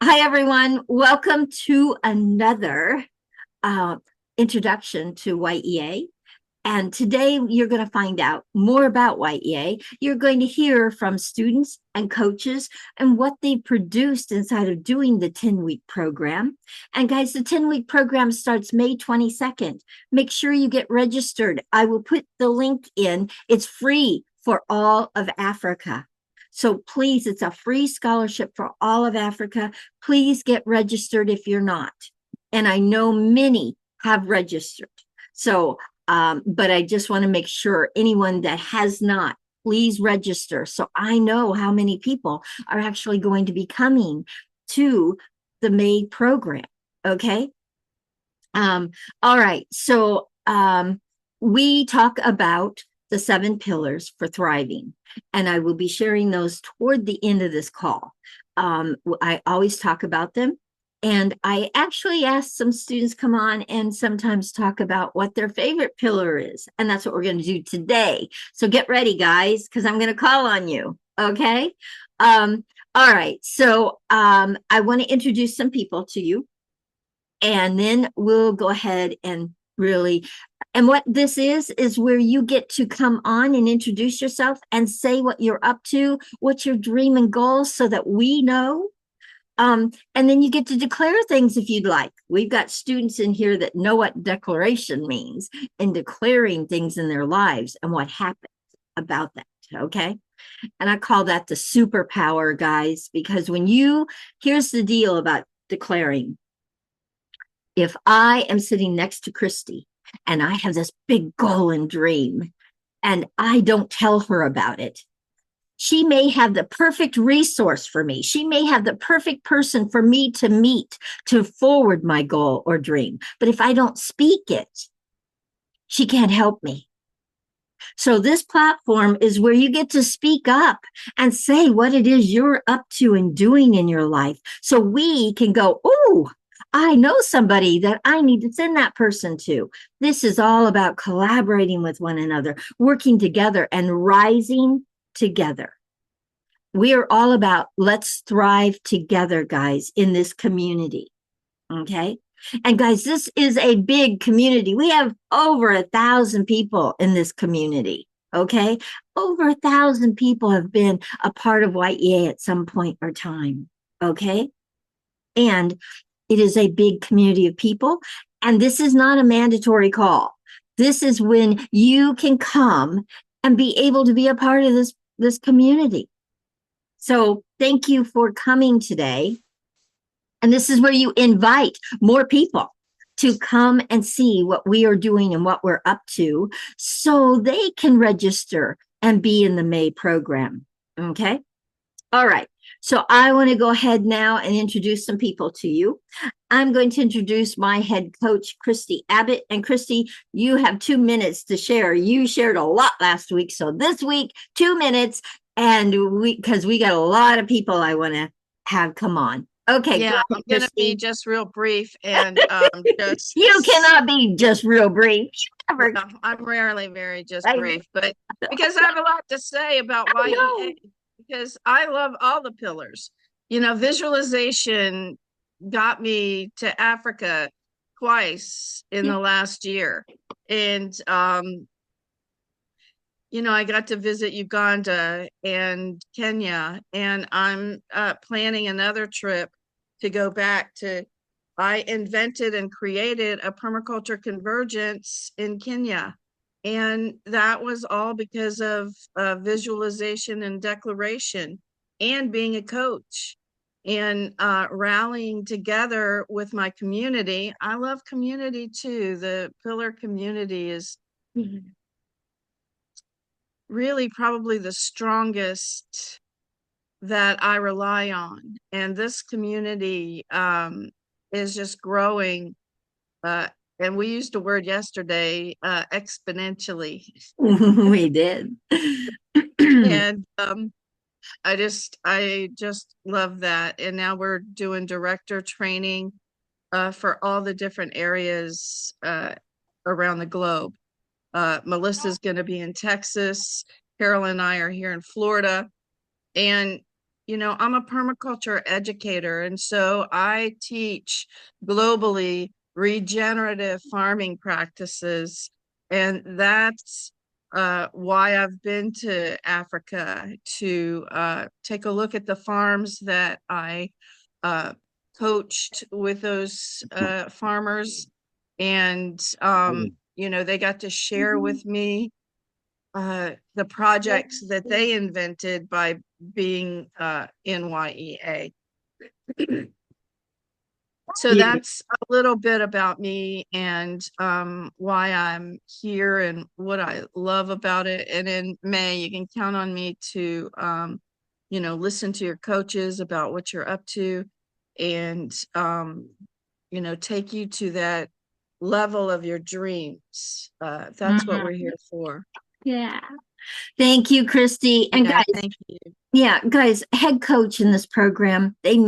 Hi, everyone. Welcome to another uh, introduction to Y.E.A. And today you're going to find out more about Y.E.A. You're going to hear from students and coaches and what they produced inside of doing the 10-week program. And guys, the 10-week program starts May 22nd. Make sure you get registered. I will put the link in. It's free for all of Africa. So please, it's a free scholarship for all of Africa. Please get registered if you're not. And I know many have registered. So, but I just want to make sure anyone that has not, please register. So I know how many people are actually going to be coming to the May program. Okay. All right. So we talk about the 7 pillars for thriving, and I will be sharing those toward the end of this call. I always talk about them, and I actually ask some students come on and sometimes talk about what their favorite pillar is, and that's what we're going to do today. So get ready, guys, because I'm going to call on you. Okay. All right. So I want to introduce some people to you, and then we'll go ahead and really, and what this is where you get to come on and introduce yourself and say what you're up to, what's your dream and goals, so that we know. And then you get to declare things if you'd like. We've got students in here that know what declaration means and declaring things in their lives and what happens about that. Okay. And I call that the superpower, guys, because here's the deal about declaring. If I am sitting next to Christy and I have this big goal and dream and I don't tell her about it, she may have the perfect resource for me. She may have the perfect person for me to meet to forward my goal or dream. But if I don't speak it, she can't help me. So this platform is where you get to speak up and say what it is you're up to and doing in your life. So we can go, ooh, I know somebody that I need to send that person to. This is all about collaborating with one another, working together and rising together. We are all about let's thrive together, guys, in this community. Okay. And guys, this is a big community. We have over 1,000 people in this community. Okay. Over 1,000 people have been a part of Y.E.A. at some point or time. Okay. And it is a big community of people. And this is not a mandatory call. This is when you can come and be able to be a part of this community. So thank you for coming today. And this is where you invite more people to come and see what we are doing and what we're up to so they can register and be in the May program. Okay. All right. So I want to go ahead now and introduce some people to you. I'm going to introduce my head coach, Christy Abbott. And Christy, you have 2 minutes to share. You shared a lot last week. So this week, 2 minutes. And because we got a lot of people I want to have come on. Okay. Yeah, Go I'm ahead, going to Christy. be just real brief and just, You cannot be just real brief. You never, well, I'm rarely very just I know. brief, but because I have a lot to say about I Y.E.A., know. because I love all the pillars. Visualization got me to Africa twice in the last year. And, I got to visit Uganda and Kenya, and I'm planning another trip to go back to. I invented and created a permaculture convergence in Kenya. And that was all because of visualization and declaration and being a coach and rallying together with my community. I love community too. The pillar community is really probably the strongest that I rely on. And this community is just growing. Uh, and we used a word yesterday, exponentially. We did. And I just love that. And now we're doing director training for all the different areas around the globe. Melissa's going to be in Texas. Carol and I are here in Florida. And I'm a permaculture educator, and so I teach globally regenerative farming practices. And that's why I've been to Africa to take a look at the farms that I uh, coached with those farmers. And, they got to share with me the projects that they invented by being in Y.E.A. So Yeah. that's a little bit about me and why I'm here and what I love about it. And in May, you can count on me to, listen to your coaches about what you're up to and, take you to that level of your dreams. That's what we're Mhm. here for. Yeah. Thank you, Christy. And Yeah, guys, thank you. yeah, guys, head coach in this program, they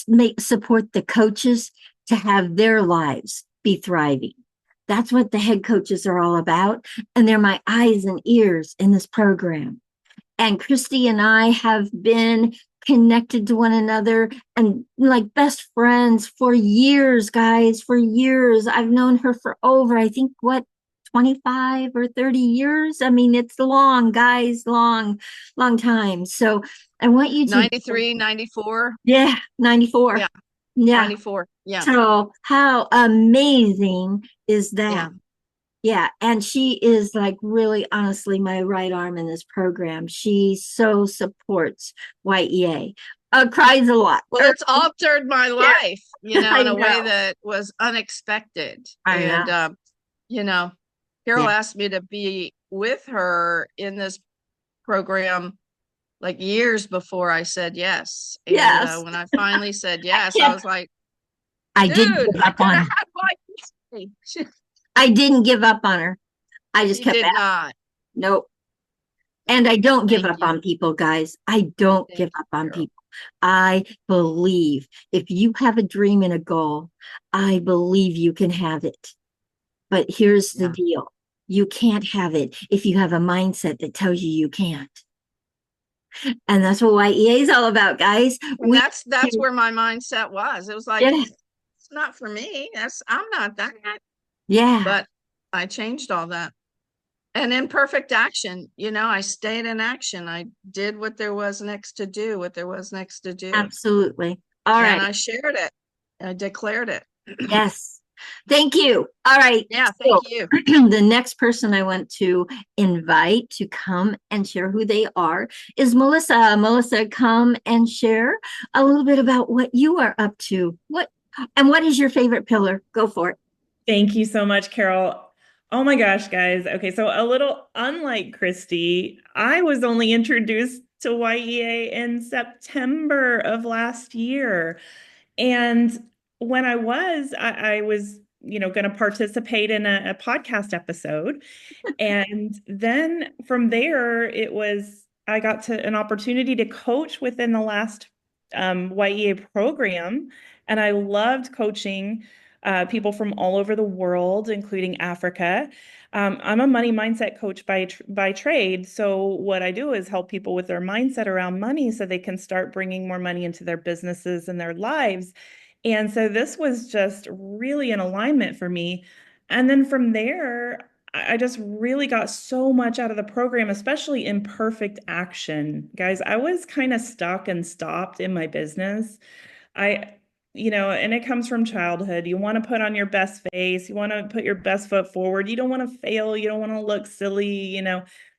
make support the coaches to have their lives be thriving. That's what the head coaches are all about. And they're my eyes and ears in this program. And Christy and I have been connected to one another and like best friends for years, guys, for years. I've known her for over, I think, what, 25 or 30 years? I mean, it's long, guys, long, long time. So I want you to, 93, 94. yeah, 94. Yeah, Yeah. 94. Yeah, So how amazing is that? yeah. Yeah, and she is like really honestly my right arm in this program. She so supports Y.E.A. Cries a lot. Well, it's altered my Yeah, life, I in a way know. that was unexpected. I know. And, you know, Yeah. Carol asked me to be with her in this program like years before I said yes. And Yes. when I finally said I yes, I can't. was like, I didn't dude, give I up could on have her. had my I didn't give up on her. I just She kept did at it. not. Nope. And I don't give Thank up you. on people, guys. I don't Thank give you, up on Carol. people. I believe if you have a dream and a goal, I believe you can have it. But here's the Yeah. deal. You can't have it if you have a mindset that tells you you can't. And that's what Y.E.A. is all about, guys. And We, that's where my mindset was. It was like, yeah, it's not for me. I'm not that. yeah, But I changed all that. And in perfect action, I stayed in action. I did what there was next to do, what there was next to do. absolutely. All And right. I shared it. I declared it. Yes. Thank you. All right. Yeah, thank So you. the next person I want to invite to come and share who they are is Melissa. Melissa, come and share a little bit about what you are up to. What is your favorite pillar? Go for it. Thank you so much, Carol. Oh my gosh, guys. Okay, so a little unlike Christy, I was only introduced to Y.E.A. in September of last year. And when I was, going to participate in a podcast episode. And then from there, I got to an opportunity to coach within the last Y.E.A. program. And I loved coaching people from all over the world, including Africa. I'm a money mindset coach by trade. So what I do is help people with their mindset around money so they can start bringing more money into their businesses and their lives. And so this was just really in alignment for me. And then from there, I just really got so much out of the program, especially in perfect action. Guys, I was kind of stuck and stopped in my business. I, and it comes from childhood. You want to put on your best face, you want to put your best foot forward. You don't want to fail, you don't want to look silly.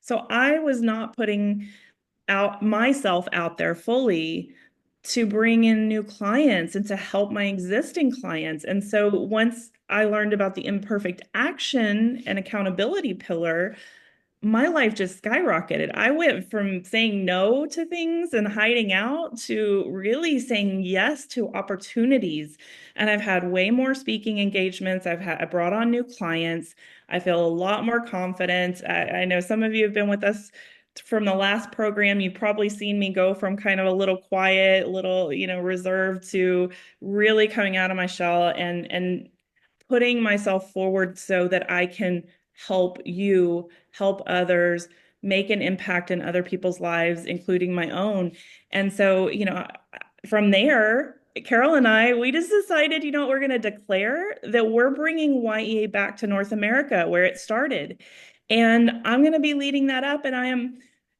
So I was not putting out myself out there fully to bring in new clients and to help my existing clients. And so once I learned about the imperfect action and accountability pillar, my life just skyrocketed. I went from saying no to things and hiding out to really saying yes to opportunities. And I've had way more speaking engagements. I brought on new clients. I feel a lot more confident. I know some of you have been with us from the last program. You've probably seen me go from kind of a little quiet, little, reserved to really coming out of my shell and putting myself forward so that I can help you, help others, make an impact in other people's lives, including my own. And so, from there, Carol and I, we just decided, we're going to declare that we're bringing Y.E.A. back to North America where it started. And I'm going to be leading that up. And I am,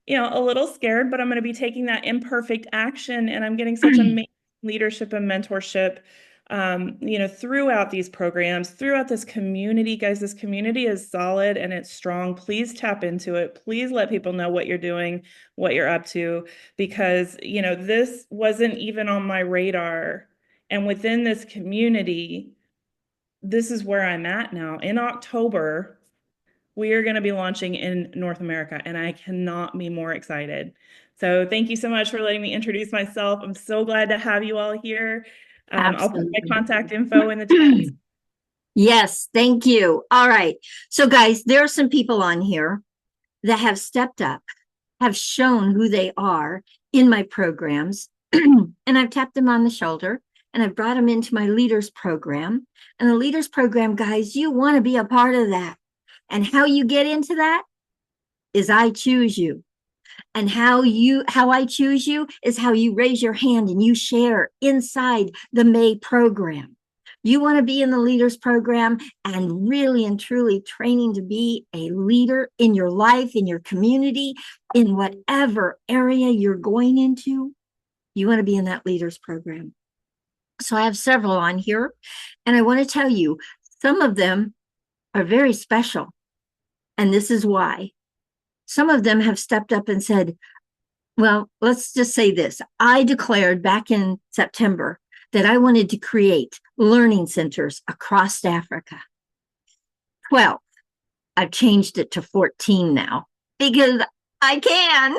a little scared, but I'm going to be taking that imperfect action. And I'm getting such amazing leadership and mentorship, throughout these programs, throughout this community. Guys, this community is solid and it's strong. Please tap into it. Please let people know what you're doing, what you're up to, because, this wasn't even on my radar. And within this community, this is where I'm at now. In October, we are going to be launching in North America, and I cannot be more excited. So thank you so much for letting me introduce myself. I'm so glad to have you all here. I'll put my contact info in the chat. Yes, thank you. All right. So guys, there are some people on here that have stepped up, have shown who they are in my programs, and I've tapped them on the shoulder and I've brought them into my leaders program. And the leaders program, guys, you want to be a part of that. And how you get into that is I choose you. And how I choose you is how you raise your hand and you share inside the May program. You want to be in the leaders program and really and truly training to be a leader in your life, in your community, in whatever area you're going into. You want to be in that leaders program. So I have several on here, and I want to tell you, some of them are very special. And this is why. Some of them have stepped up and said, well, let's just say this. I declared back in September that I wanted to create learning centers across Africa. 12. I've changed it to 14 now because I can.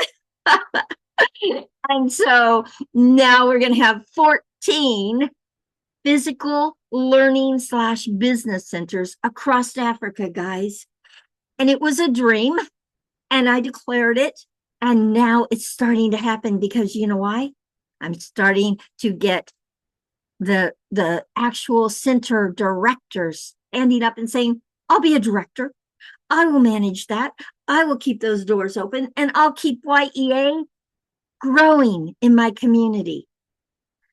And so now we're going to have 14 physical learning / business centers across Africa, guys. And it was a dream, and I declared it, and now it's starting to happen because you know why? I'm starting to get the actual center directors standing up and saying, I'll be a director. I will manage that. I will keep those doors open, and I'll keep Y.E.A. growing in my community.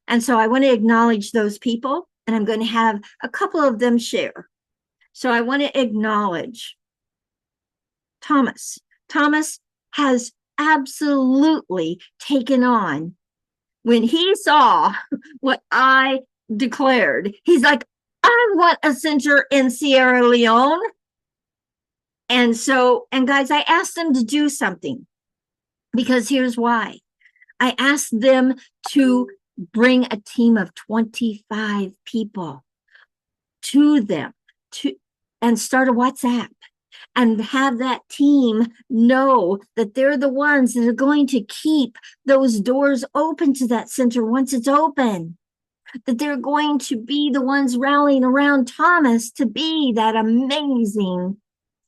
And so I want to acknowledge those people, and I'm going to have a couple of them share. So I want to acknowledge Thomas. Thomas has absolutely taken on. When he saw what I declared, he's like, I want a center in Sierra Leone. And guys, I asked them to do something because here's why. I asked them to bring a team of 25 people to them and start a WhatsApp and have that team know that they're the ones that are going to keep those doors open to that center once it's open, that they're going to be the ones rallying around Thomas to be that amazing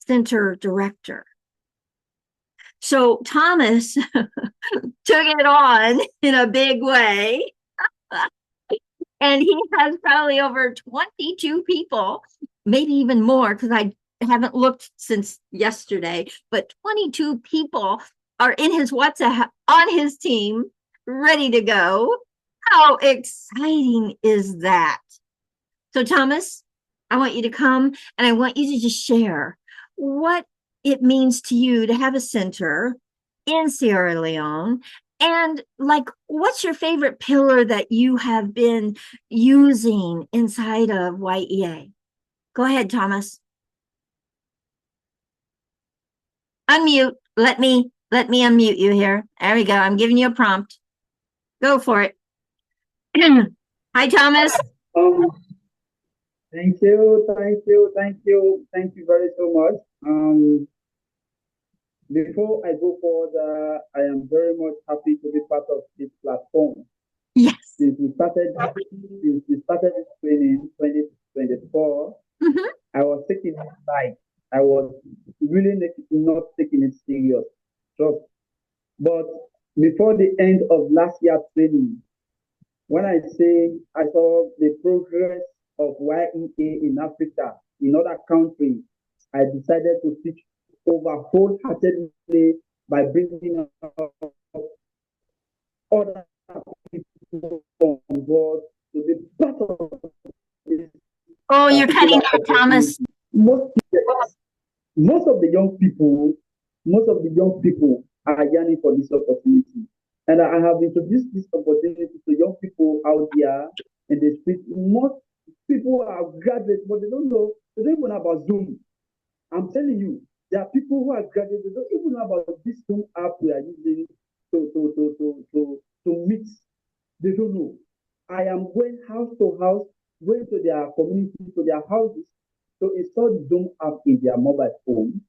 center director. So Thomas took it on in a big way. And he has probably over 22 people, maybe even more, because I haven't looked since yesterday, but 22 people are in his WhatsApp on his team, ready to go. How exciting is that? So Thomas, I want you to come and I want you to just share what it means to you to have a center in Sierra Leone. And what's your favorite pillar that you have been using inside of Y.E.A.? Go ahead, Thomas. Unmute. Let me unmute you here. There we go. I'm giving you a prompt. Go for it. Hi, Thomas. Thank you very so much. Before I go further, I am very much happy to be part of this platform. Yes. Since we started this training 2024, I was taking it light. I was really not taking it serious. But before the end of last year's training, when I say I saw the progress of Y.E.A. in Africa, in other countries, I decided to switch over wholeheartedly by bringing up other people on board to be part of this Oh, you're cutting particular out, Thomas. opportunity. Most of the young people, most of the young people are yearning for this opportunity. And I have introduced this opportunity to young people out there in the street. Most people are graduates, but they don't even know about Zoom. I'm telling you, there are people who are graduates, they don't even know about this Zoom app we are using to meet. They don't know. I am going house to house, going to their community, to their houses, to install the Zoom app in their mobile phone,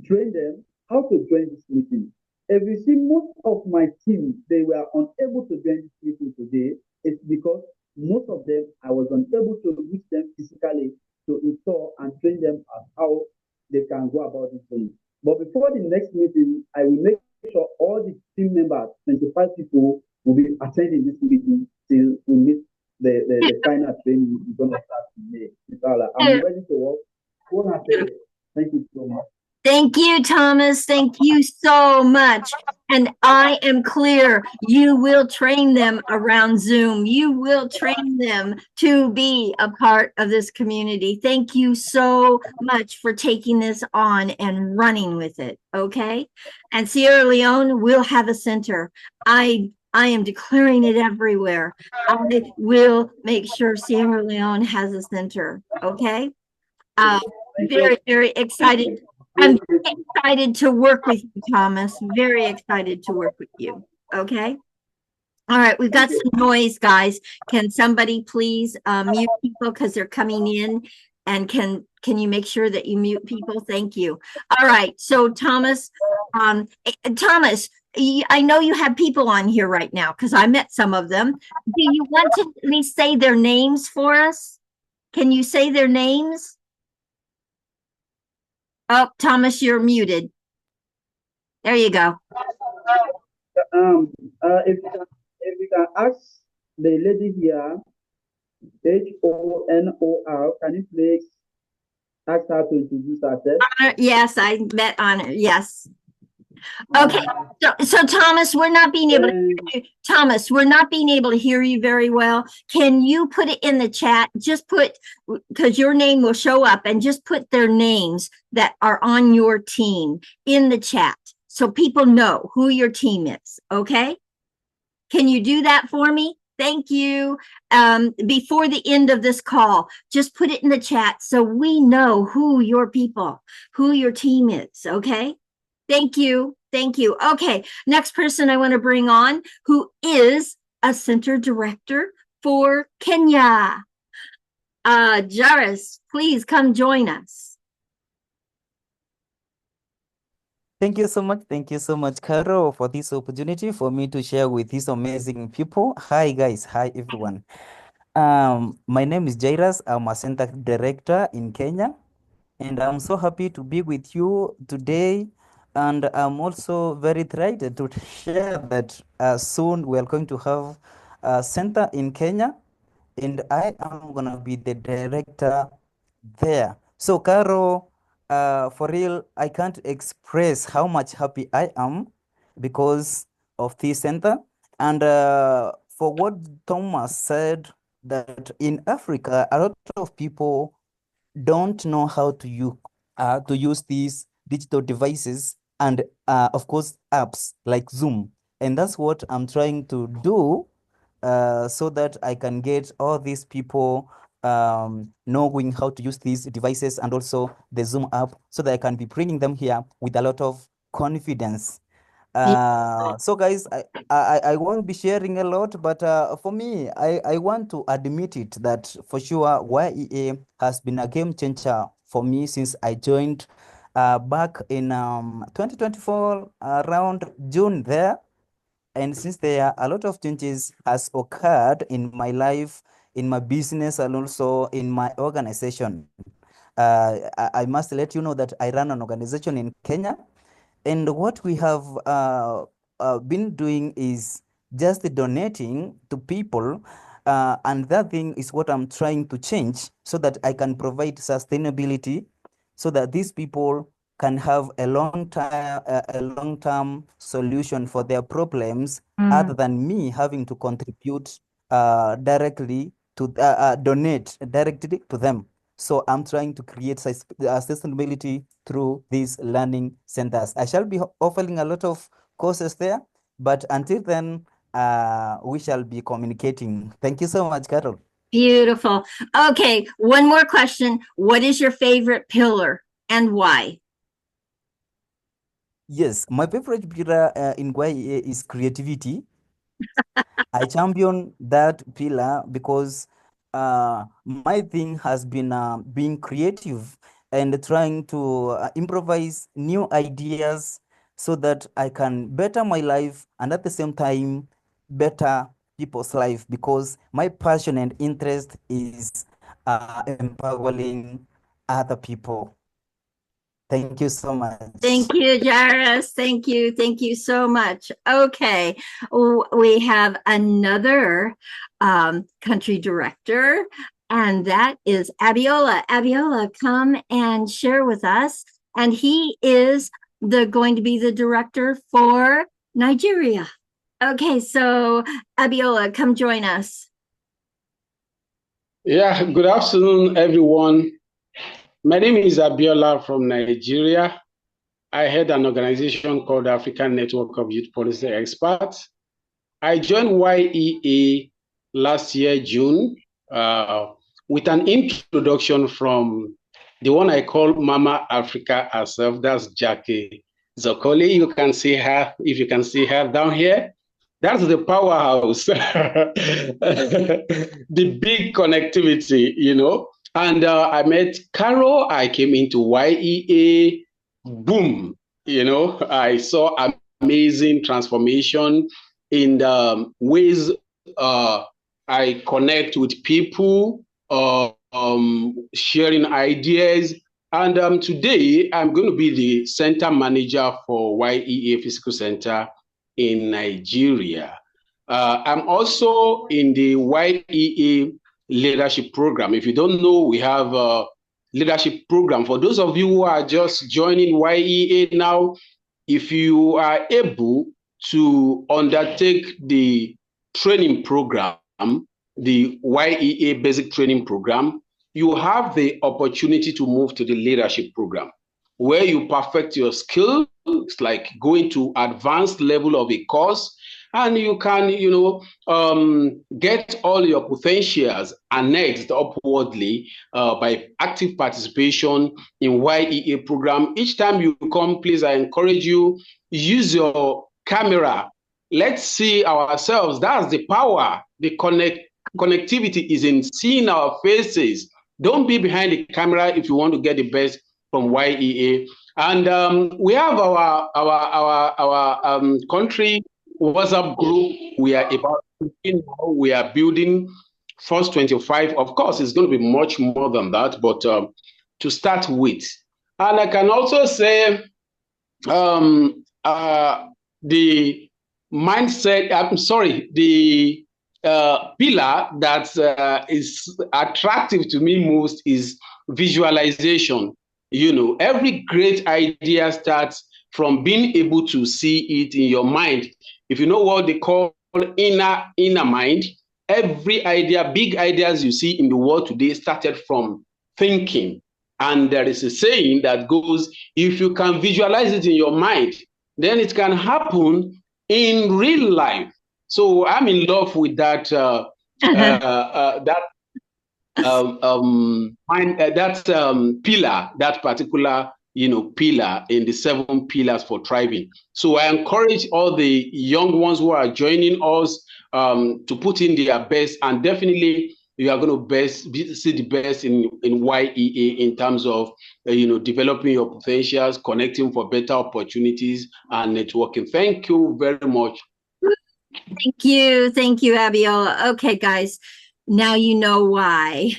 train them how to join this meeting. If you see most of my team, they were unable to join this meeting today, it's because most of them, I was unable to reach them physically to install and train them as how they can go about this thing. But before the next meeting, I will make sure all the team members, 25 people, will be attending this meeting till we meet the final training we're going to start today. I'm ready to work. Go ahead. Thank you so much. Thank you, Thomas. Thank you so much. And I am clear, you will train them around Zoom. You will train them to be a part of this community. Thank you so much for taking this on and running with it, okay? And Sierra Leone will have a center. I am declaring it everywhere. I will make sure Sierra Leone has a center, okay? Very, very excited. I'm excited to work with you, Thomas. Very excited to work with you. Okay. All right. We've got some noise, guys. Can somebody please mute people because they're coming in? And can you make sure that you mute people? Thank you. All right. So Thomas, Thomas, I know you have people on here right now because I met some of them. Do you want to at least say their names for us? Can you say their names? Oh, Thomas, you're muted. There you go. If you can ask the lady here, Honor, can you please ask her to introduce herself? Yes, I met Honor. Yes. Okay. So Thomas, we're not being able to hear you. Thomas, we're not being able to hear you very well. Can you put it in the chat? Just put, because your name will show up, and just put their names that are on your team in the chat so people know who your team is. Okay. Can you do that for me? Thank you. Before the end of this call, just put it in the chat so we know who your people, who your team is. Okay. Thank you. Thank you. Okay. Next person I want to bring on, who is a center director for Kenya. Jairus, please come join us. Thank you so much. Thank you so much, Carol, for this opportunity for me to share with these amazing people. Hi, guys. Hi, everyone. My name is Jairus. I'm a center director in Kenya, and I'm so happy to be with you today. And I'm also very excited to share that soon we are going to have a center in Kenya, and I am gonna be the director there. So, Caro, for real, I can't express how much happy I am because of this center. And for what Thomas said, that in Africa, a lot of people don't know how to use these digital devices and of course apps like Zoom. And that's what I'm trying to do so that I can get all these people knowing how to use these devices and also the Zoom app so that I can be bringing them here with a lot of confidence. So guys, I won't be sharing a lot, but for me, I want to admit it that for sure Y.E.A. has been a game changer for me since I joined back in 2024 around June there. And since there a lot of changes has occurred in my life, in my business, and also in my organization. I must let you know that I run an organization in Kenya, and what we have been doing is just donating to people. And that thing is what I'm trying to change so that I can provide sustainability so that these people can have a long-term solution for their problems, other than me having to contribute directly to donate directly to them. So I'm trying to create sustainability through these learning centers. I shall be offering a lot of courses there, but until then, we shall be communicating. Thank you so much, Carol. Beautiful. Okay, one more question. What is your favorite pillar and why? Yes, my favorite pillar in Y.E.A. is creativity. I champion that pillar because my thing has been being creative and trying to improvise new ideas so that I can better my life and at the same time better people's life, because my passion and interest is empowering other people. Thank you so much. Thank you, Jairus. Thank you. Thank you so much. Okay. We have another country director, and that is Abiola. Abiola, come and share with us. And he is going to be the director for Nigeria. Okay, so Abiola, come join us. Yeah, good afternoon, everyone. My name is Abiola from Nigeria. I head an organization called African Network of Youth Policy Experts. I joined Y.E.A. last year, June, with an introduction from the one I call Mama Africa herself. That's Jackie Zokoli. You can see her, if you can see her down here. That's the powerhouse, the big connectivity, you know. And I met Carol. I came into Y.E.A. Boom, you know, I saw amazing transformation in the ways I connect with people, sharing ideas. And today I'm going to be the center manager for Y.E.A. Physical Center in Nigeria. I'm also in the Y.E.A. leadership program. If you don't know, we have a leadership program. For those of you who are just joining Y.E.A. now, if you are able to undertake the training program, the Y.E.A. basic training program, you have the opportunity to move to the leadership program, where you perfect your skills, like going to advanced level of a course, and you can, get all your potentials annexed upwardly by active participation in Y.E.A. program. Each time you come, please, I encourage you, use your camera. Let's see ourselves. That's the power. The connectivity is in seeing our faces. Don't be behind the camera if you want to get the best from Y.E.A. And we have our country WhatsApp group. We are about 15 now. We are building first 25. Of course, it's going to be much more than that, but to start with. And I can also say the mindset, the pillar that is attractive to me most is visualization. You know, every great idea starts from being able to see it in your mind. If you know what they call inner mind, every idea, big ideas you see in the world today started from thinking. And there is a saying that goes, if you can visualize it in your mind, then it can happen in real life. So I'm in love with that pillar, that particular pillar in the 7 pillars for thriving. So I encourage all the young ones who are joining us to put in their best, and definitely you are going to see the best in Y.E.A. in terms of developing your potentials, connecting for better opportunities, and networking. Thank you very much. Thank you, Abiola. Okay, guys, now you know why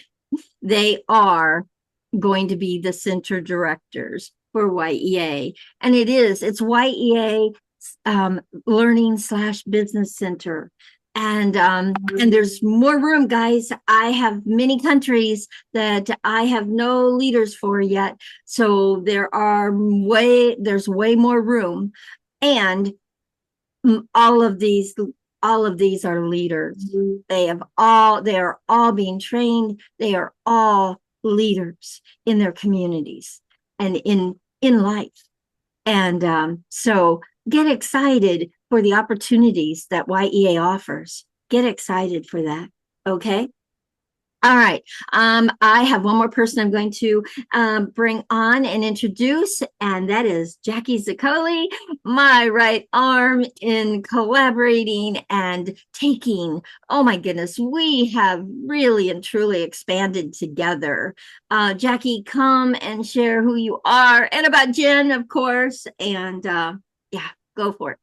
they are going to be the center directors for Y.E.A. And it's Y.E.A. Learning / Business Center. And there's more room, guys. I have many countries that I have no leaders for yet, so there's way more room, and all of these are leaders. They are all being trained. They are all leaders in their communities and in life. And so get excited for the opportunities that Y.E.A. offers. Get excited for that. Okay. All right. I have one more person I'm going to bring on and introduce, and that is Jackie Zaccoli, my right arm in collaborating and taking. Oh my goodness, we have really and truly expanded together. Jackie, come and share who you are and about Jen, of course. And yeah, go for it.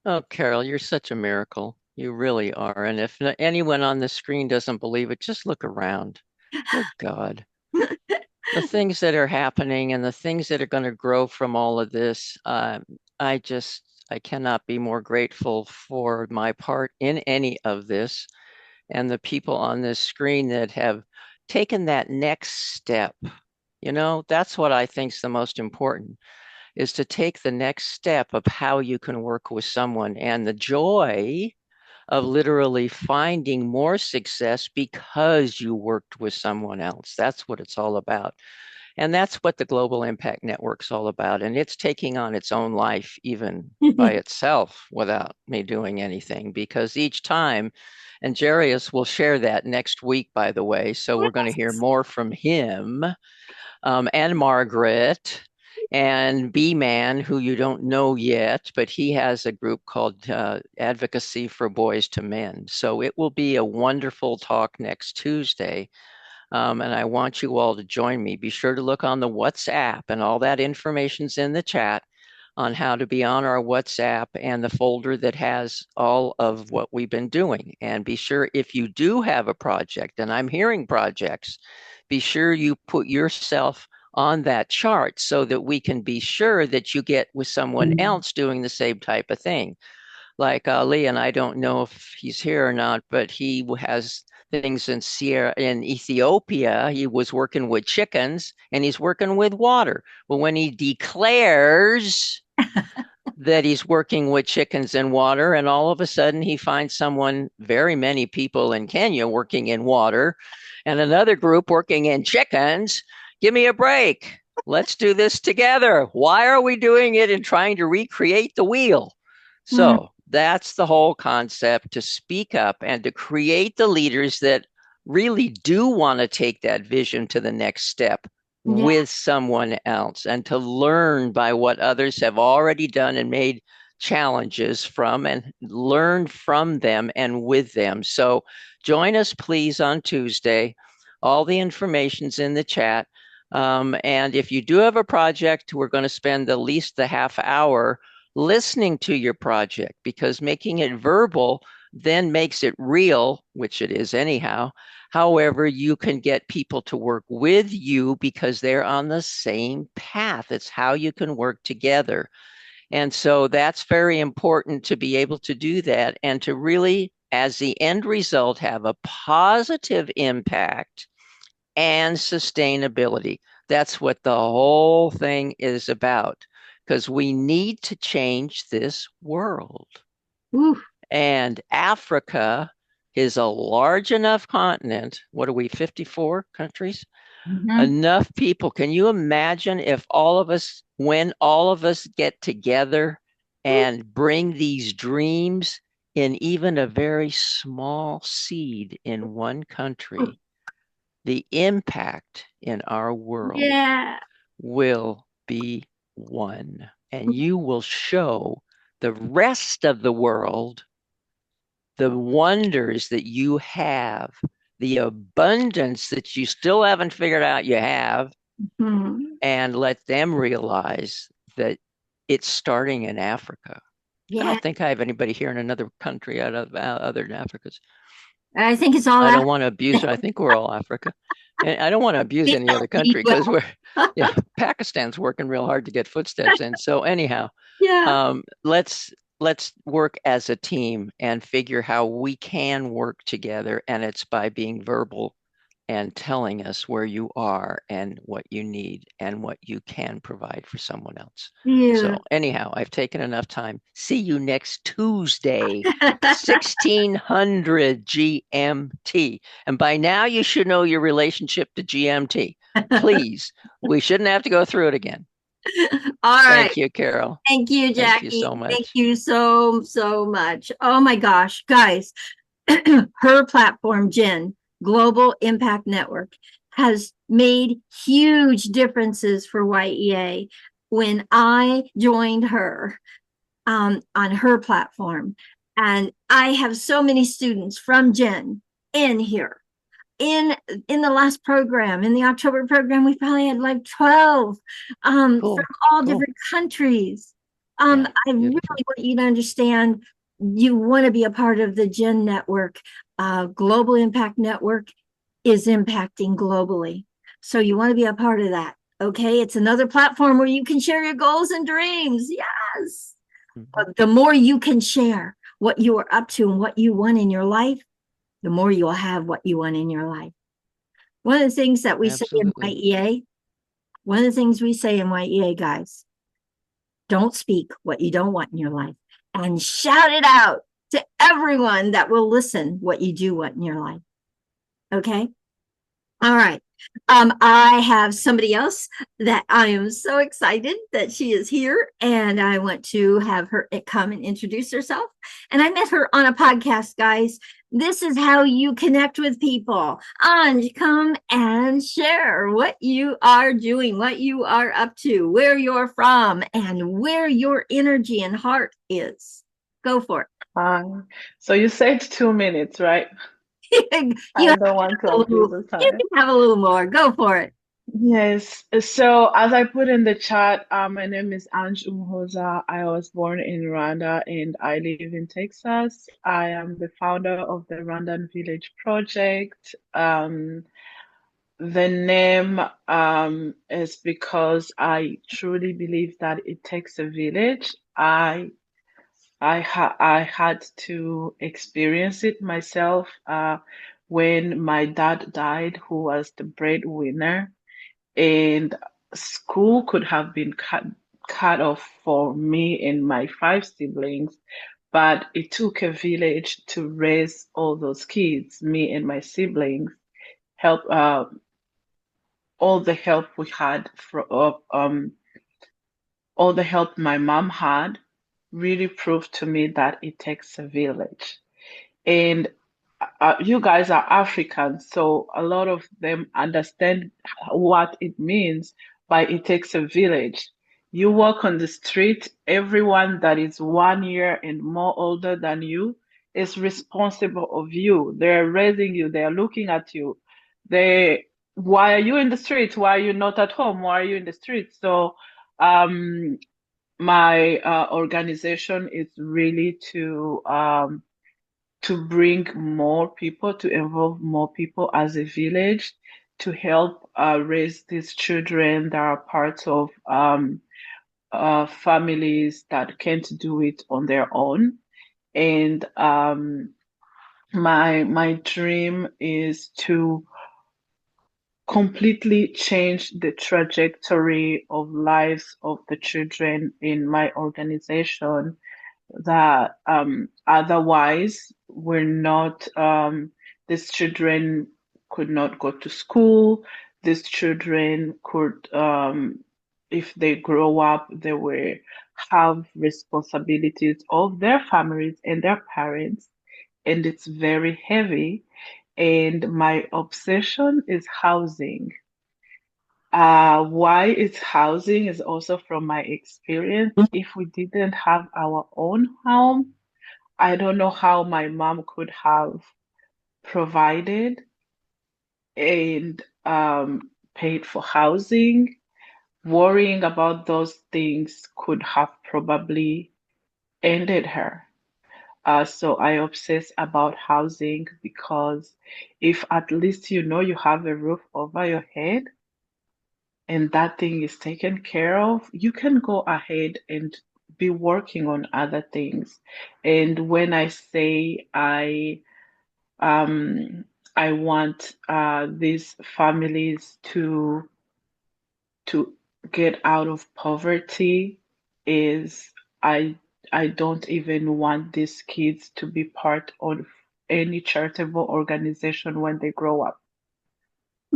Oh, Carol, you're such a miracle. You really are. And if anyone on the screen doesn't believe it, just look around. Good God. The things that are happening and the things that are going to grow from all of this, I cannot be more grateful for my part in any of this and the people on this screen that have taken that next step. You know, that's what I think is the most important, is to take the next step of how you can work with someone and the joy of literally finding more success because you worked with someone else. That's what it's all about. And that's what the Global Impact Network's all about. And it's taking on its own life, even by itself, without me doing anything, because each time, and Jarius will share that next week, by the way. So we're going to hear more from him and Margaret and B-Man, who you don't know yet, but he has a group called Advocacy for Boys to Men. So it will be a wonderful talk next Tuesday. And I want you all to join me. Be sure to look on the WhatsApp, and all that information's in the chat on how to be on our WhatsApp and the folder that has all of what we've been doing. And be sure, if you do have a project, and I'm hearing projects, be sure you put yourself on that chart so that we can be sure that you get with someone else doing the same type of thing. Like Lee, and I don't know if he's here or not, but he has things in Ethiopia. He was working with chickens and he's working with water. But when he declares that he's working with chickens and water, and all of a sudden he finds very many people in Kenya working in water and another group working in chickens. Give me a break. Let's do this together. Why are we doing it and trying to recreate the wheel? So that's the whole concept, to speak up and to create the leaders that really do want to take that vision to the next step with someone else, and to learn by what others have already done and made challenges from, and learn from them and with them. So join us, please, on Tuesday. All the information's in the chat. And if you do have a project, we're going to spend at least the half hour listening to your project, because making it verbal then makes it real, which it is anyhow. However, you can get people to work with you because they're on the same path. It's how you can work together. And so that's very important, to be able to do that and to really, as the end result, have a positive impact and sustainability. That's what the whole thing is about, because we need to change this world. Ooh. And Africa is a large enough continent. What are we, 54 countries? Enough people. Can you imagine if when all of us get together and bring these dreams in even a very small seed in one country, the impact in our world will be one. And you will show the rest of the world the wonders that you have, the abundance that you still haven't figured out you have, and let them realize that it's starting in Africa. I don't think I have anybody here in another country other than Africa's. I think it's all I don't want to abuse it. I think we're all Africa. And I don't want to abuse any other country, because Pakistan's working real hard to get footsteps in. So anyhow, let's let's work as a team and figure how we can work together. And it's by being verbal and telling us where you are and what you need and what you can provide for someone else. Yeah. So anyhow, I've taken enough time. See you next Tuesday, 1600 GMT. And by now you should know your relationship to GMT. Please, we shouldn't have to go through it again. All right. Thank you, Carol. Thank you, Thank you Jackie. so Thank much. you so, so much. Oh my gosh, guys, her platform, Jen, Global Impact Network, has made huge differences for Y.E.A. When I joined her on her platform. And I have so many students from Jen in here. In the last program, in the October program, we probably had like 12 Cool. from all Cool. different countries. Yeah, I really beautiful. want you to understand you want to be a part of the Jen network. Global Impact Network is impacting globally. So you want to be a part of that. Okay. It's another platform where you can share your goals and dreams. Yes. Mhm. The more you can share what you are up to and what you want in your life, the more you'll have what you want in your life. One of the things that we say in Absolutely. Y.E.A., one of the things we say in Y.E.A., guys, don't speak what you don't want in your life and shout it out to everyone that will listen what you do want in your life. Okay? All right. I have somebody else that I am so excited that she is here, and I want to have her come and introduce herself. And I met her on a podcast, guys. This is how you connect with people. Anj, come and share what you are doing, what you are up to, where you're from, and where your energy and heart is. Go for So you said 2 minutes, right? it. I don't want to abuse the You time. can have a little more. Go for it. Yes. So as I put in the chat, my name is Anj Umhoza. I was born in Rwanda and I live in Texas. I am the founder of the Rwandan Village Project. The name is because I truly believe that it takes a village. I had to experience it myself when my dad died, who was the breadwinner, and school could have been cut off for me and my 5 siblings, but it took a village to raise all those kids, me and my siblings, help all the help we had all the help my mom had really proved to me that it takes a village. And you guys are African, so a lot of them understand what it means by it takes a village. You walk on the street, everyone that is 1 year and more older than you is responsible of you. They're raising you, they're looking at you. Why are you in the street? Why are you not at home? Why are you in the street? So, um, my organization is really to bring more people, to involve more people as a village, to help raise these children that are part of families that can't do it on their own. And my dream is to completely change the trajectory of lives of the children in my organization that otherwise we're not these children could not go to school. These children could if they grow up they will have responsibilities of their families and their parents, and it's very heavy. And my obsession is housing. Why it's housing is also from my experience. If we didn't have our own home, I don't know how my mom could have provided and paid for housing. Worrying about those things could have probably ended her. So I obsess about housing because if at least you know you have a roof over your head and that thing is taken care of, you can go ahead and be working on other things. And when I say I want these families to get out of poverty, is I don't even want these kids to be part of any charitable organization when they grow up.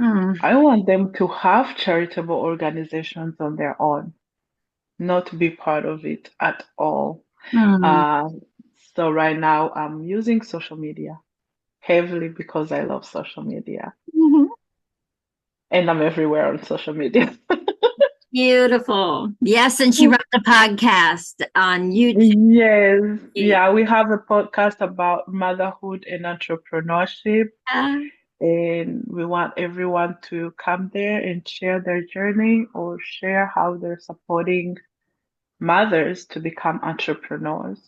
I want them to have charitable organizations on their own, not be part of it at all. Uh, so right now I'm using social media heavily because I love social media. And I'm everywhere on social media. Beautiful. Yes, and she runs a podcast on YouTube. Yes. Yeah, we have a podcast about motherhood and entrepreneurship. And we want everyone to come there and share their journey or share how they're supporting mothers to become entrepreneurs.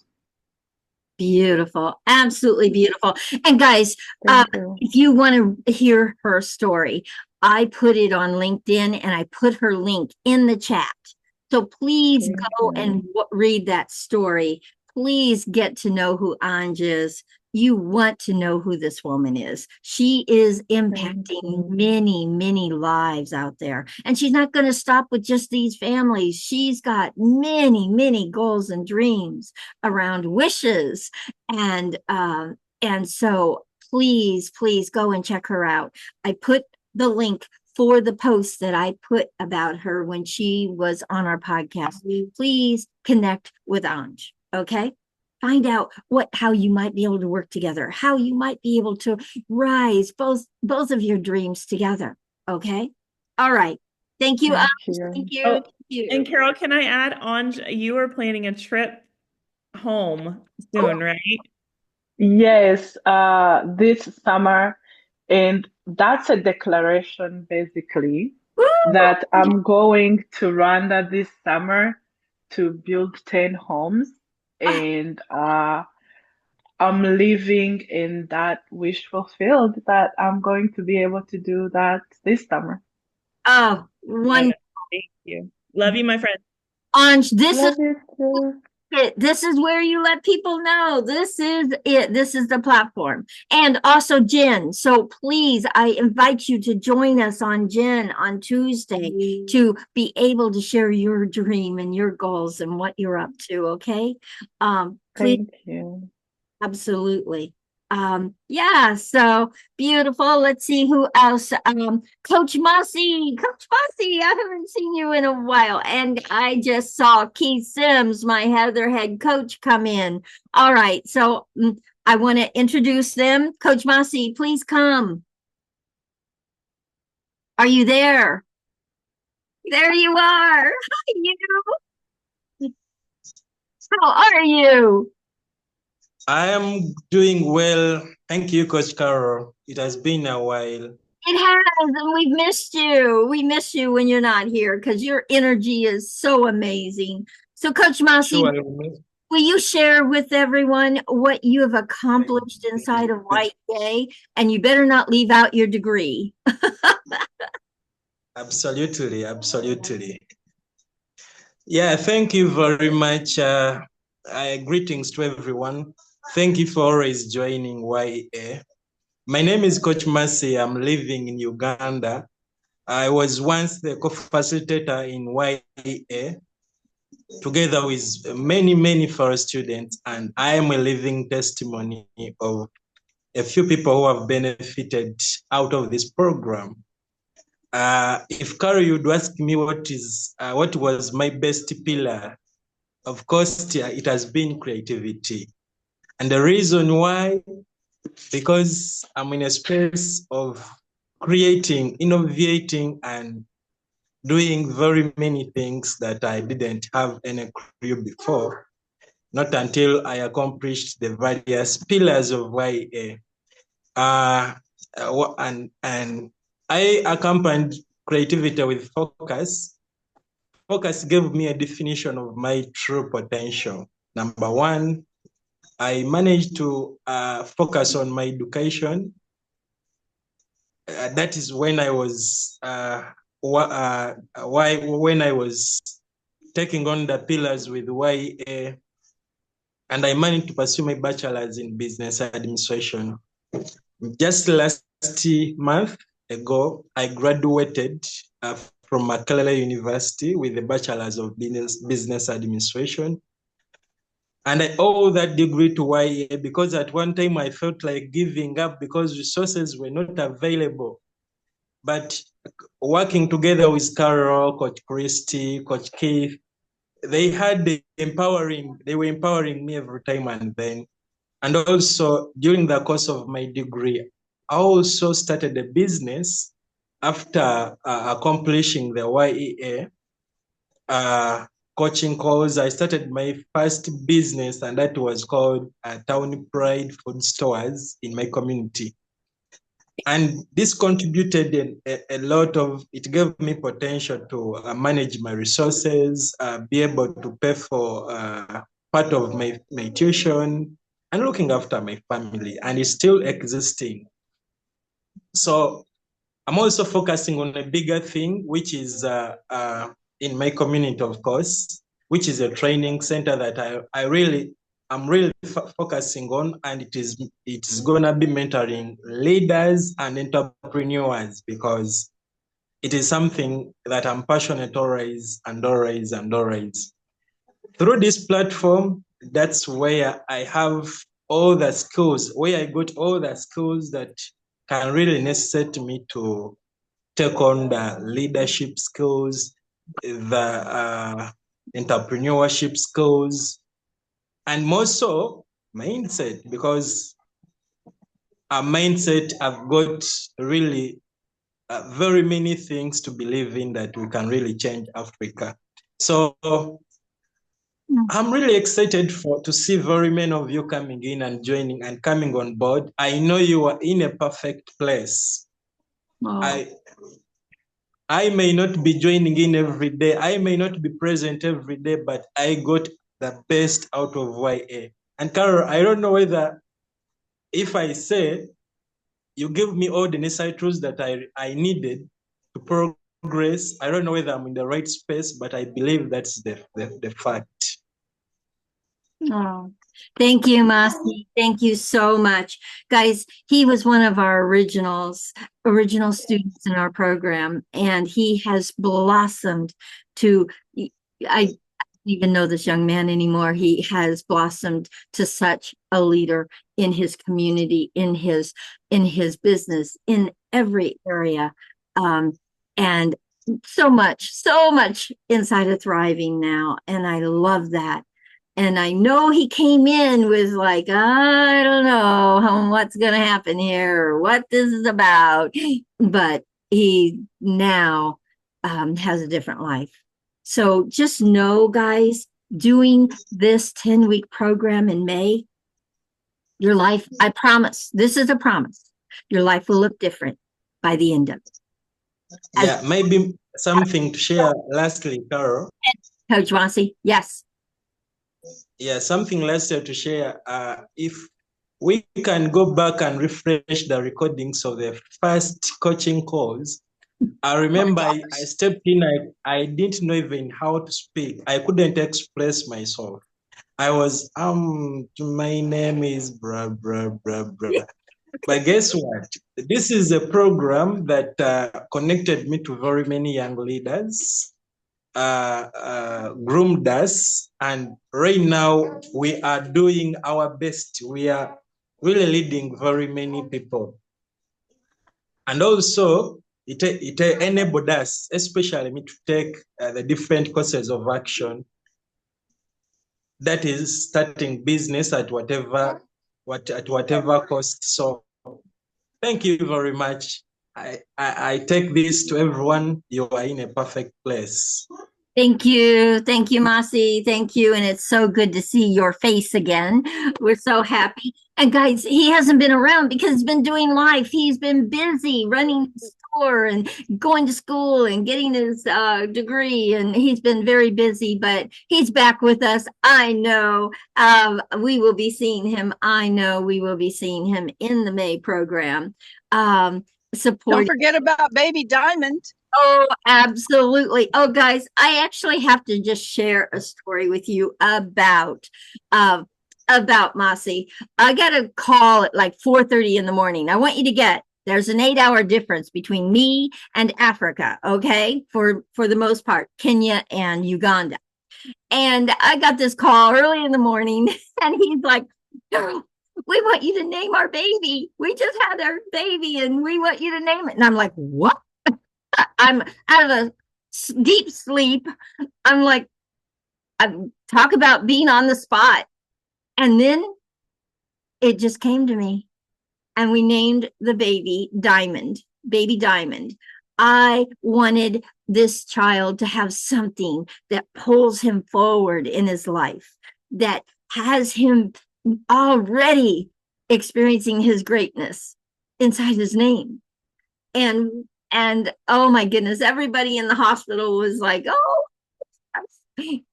Beautiful. Absolutely beautiful. And guys, Thank you. if you want to hear her story, I put it on LinkedIn and I put her link in the chat. So please Thank go you. and read that story. Please get to know who Anj is. You want to know who this woman is. She is impacting many, many lives out there. And she's not going to stop with just these families. She's got many, many goals and dreams around wishes. And so please, please go and check her out. I put the link for the post that I put about her when she was on our podcast. Please connect with Anj, okay? Find out how you might be able to work together, how you might be able to rise both of your dreams together, okay? All right. Thank you, Anj. Thank you. Oh, Thank you. and Carol, can I add on? You are planning a trip home soon, right? Yes, this summer, and that's a declaration basically that I'm going to Rwanda this summer to build 10 homes, and I'm living in that wish fulfilled that I'm going to be able to do that this summer. Oh, wonderful. Thank you. Love you, my friend. Anj, this Love is you too. it. This is where you let people know this is it. This is the platform. And also Jen. So please, I invite you to join us on Jen on Tuesday to be able to share your dream and your goals and what you're up to. Okay. Please. Thank you. Absolutely. Yeah, so beautiful. Let's see who else. Coach Mossy. Coach Mossy, I haven't seen you in a while. And I just saw Keith Sims, my Heather head coach, come in. All right, so I want to introduce them. Coach Mossy, please come. Are you there? There you are. Hi, you. How are you? I am doing well. Thank you, Coach Carol. It has been a while. It has, and we've missed you. We miss you when you're not here because your energy is so amazing. So, Coach Mossy, Sure. will you share with everyone what you have accomplished inside of Y.E.A.? And you better not leave out your degree. Absolutely, absolutely. Yeah, thank you very much. Greetings to everyone. Thank you for always joining Y.E.A. My name is Coach Mercy. I'm living in Uganda. I was once the co-facilitator in Y.E.A. together with many, many fellow students, and I am a living testimony of a few people who have benefited out of this program. If Carol, you'd ask me what was my best pillar, of course, it has been creativity. And the reason why, because I'm in a space of creating, innovating, and doing very many things that I didn't have any clue before, not until I accomplished the various pillars of Y.E.A. And I accompanied creativity with focus. Focus gave me a definition of my true potential. Number one, I managed to focus on my education. That is when I was when I was taking on the pillars with Y.E.A., and I managed to pursue my bachelor's in business administration. Just last month ago, I graduated from Makerere University with a bachelor's of business administration. And I owe that degree to Y.E.A. because at one time I felt like giving up because resources were not available. But working together with Carol, Coach Christy, Coach Keith, they were empowering me every time and then. And also during the course of my degree, I also started a business after accomplishing the Y.E.A. Coaching course. I started my first business, and that was called Town Pride Food Stores in my community. And this contributed a lot of, it gave me potential to manage my resources, be able to pay for part of my tuition and looking after my family, and it's still existing. So I'm also focusing on a bigger thing, which is in my community, of course, which is a training center that I'm really focusing on, and it is gonna be mentoring leaders and entrepreneurs because it is something that I'm passionate always. Through this platform, that's where I have all the skills, where I got all the skills that can really necessitate me to take on the leadership skills, the entrepreneurship skills, and more so mindset, because a mindset, I've got really very many things to believe in that we can really change Africa. So I'm really excited to see very many of you coming in and joining and coming on board. I know you are in a perfect place. Oh. I may not be joining in every day. I may not be present every day, but I got the best out of Y.E.A. And Carol, I don't know whether if I say you give me all the necessary tools that I needed to progress, I don't know whether I'm in the right space, but I believe that's the fact. Oh, thank you, Masi. Thank you so much. Guys, he was one of our original students in our program, and he has blossomed to, I don't even know this young man anymore. He has blossomed to such a leader in his community, in his business, in every area. And so much inside of Thriving now. And I love that. And I know he came in with like, I don't know what's going to happen here or what this is about. But he now has a different life. So just know, guys, doing this 10-week program in May, your life, I promise, this is a promise, your life will look different by the end of it. Yeah, maybe something to share lastly, Carol. Coach Masi, yes. Yeah, something lastly to share. If we can go back and refresh the recordings of the first coaching calls, I remember I stepped in, I didn't know even how to speak. I couldn't express myself. I was, my name is blah, blah, blah, blah. But guess what? This is a program that connected me to very many young leaders, groomed us, and right now we are doing our best. We are really leading very many people. And also, it enabled us, especially me, to take the different courses of action. That is starting business at whatever cost. So thank you very much. I take this to everyone. You are in a perfect place. Thank you, Masi. Thank you, and it's so good to see your face again. We're so happy. And guys, he hasn't been around because he's been doing life. He's been busy running the store and going to school and getting his degree, and he's been very busy. But he's back with us. I know we will be seeing him. I know we will be seeing him in the May program. Don't forget about Baby Diamond. Oh, absolutely. Oh, guys, I actually have to just share a story with you uh, about Masi. I got a call at like 4:30 in the morning. I want you to get there's an 8 hour difference between me and Africa, okay? For the most part, Kenya and Uganda. And I got this call early in the morning, and he's like, "Girl, we want you to name our baby. We just had our baby, and we want you to name it." And I'm like, "What?" I'm out of a deep sleep. I'm like, I talk about being on the spot. And then it just came to me. And we named the baby Diamond, baby Diamond. I wanted this child to have something that pulls him forward in his life, that has him already experiencing his greatness inside his name. And oh my goodness, everybody in the hospital was like, "Oh."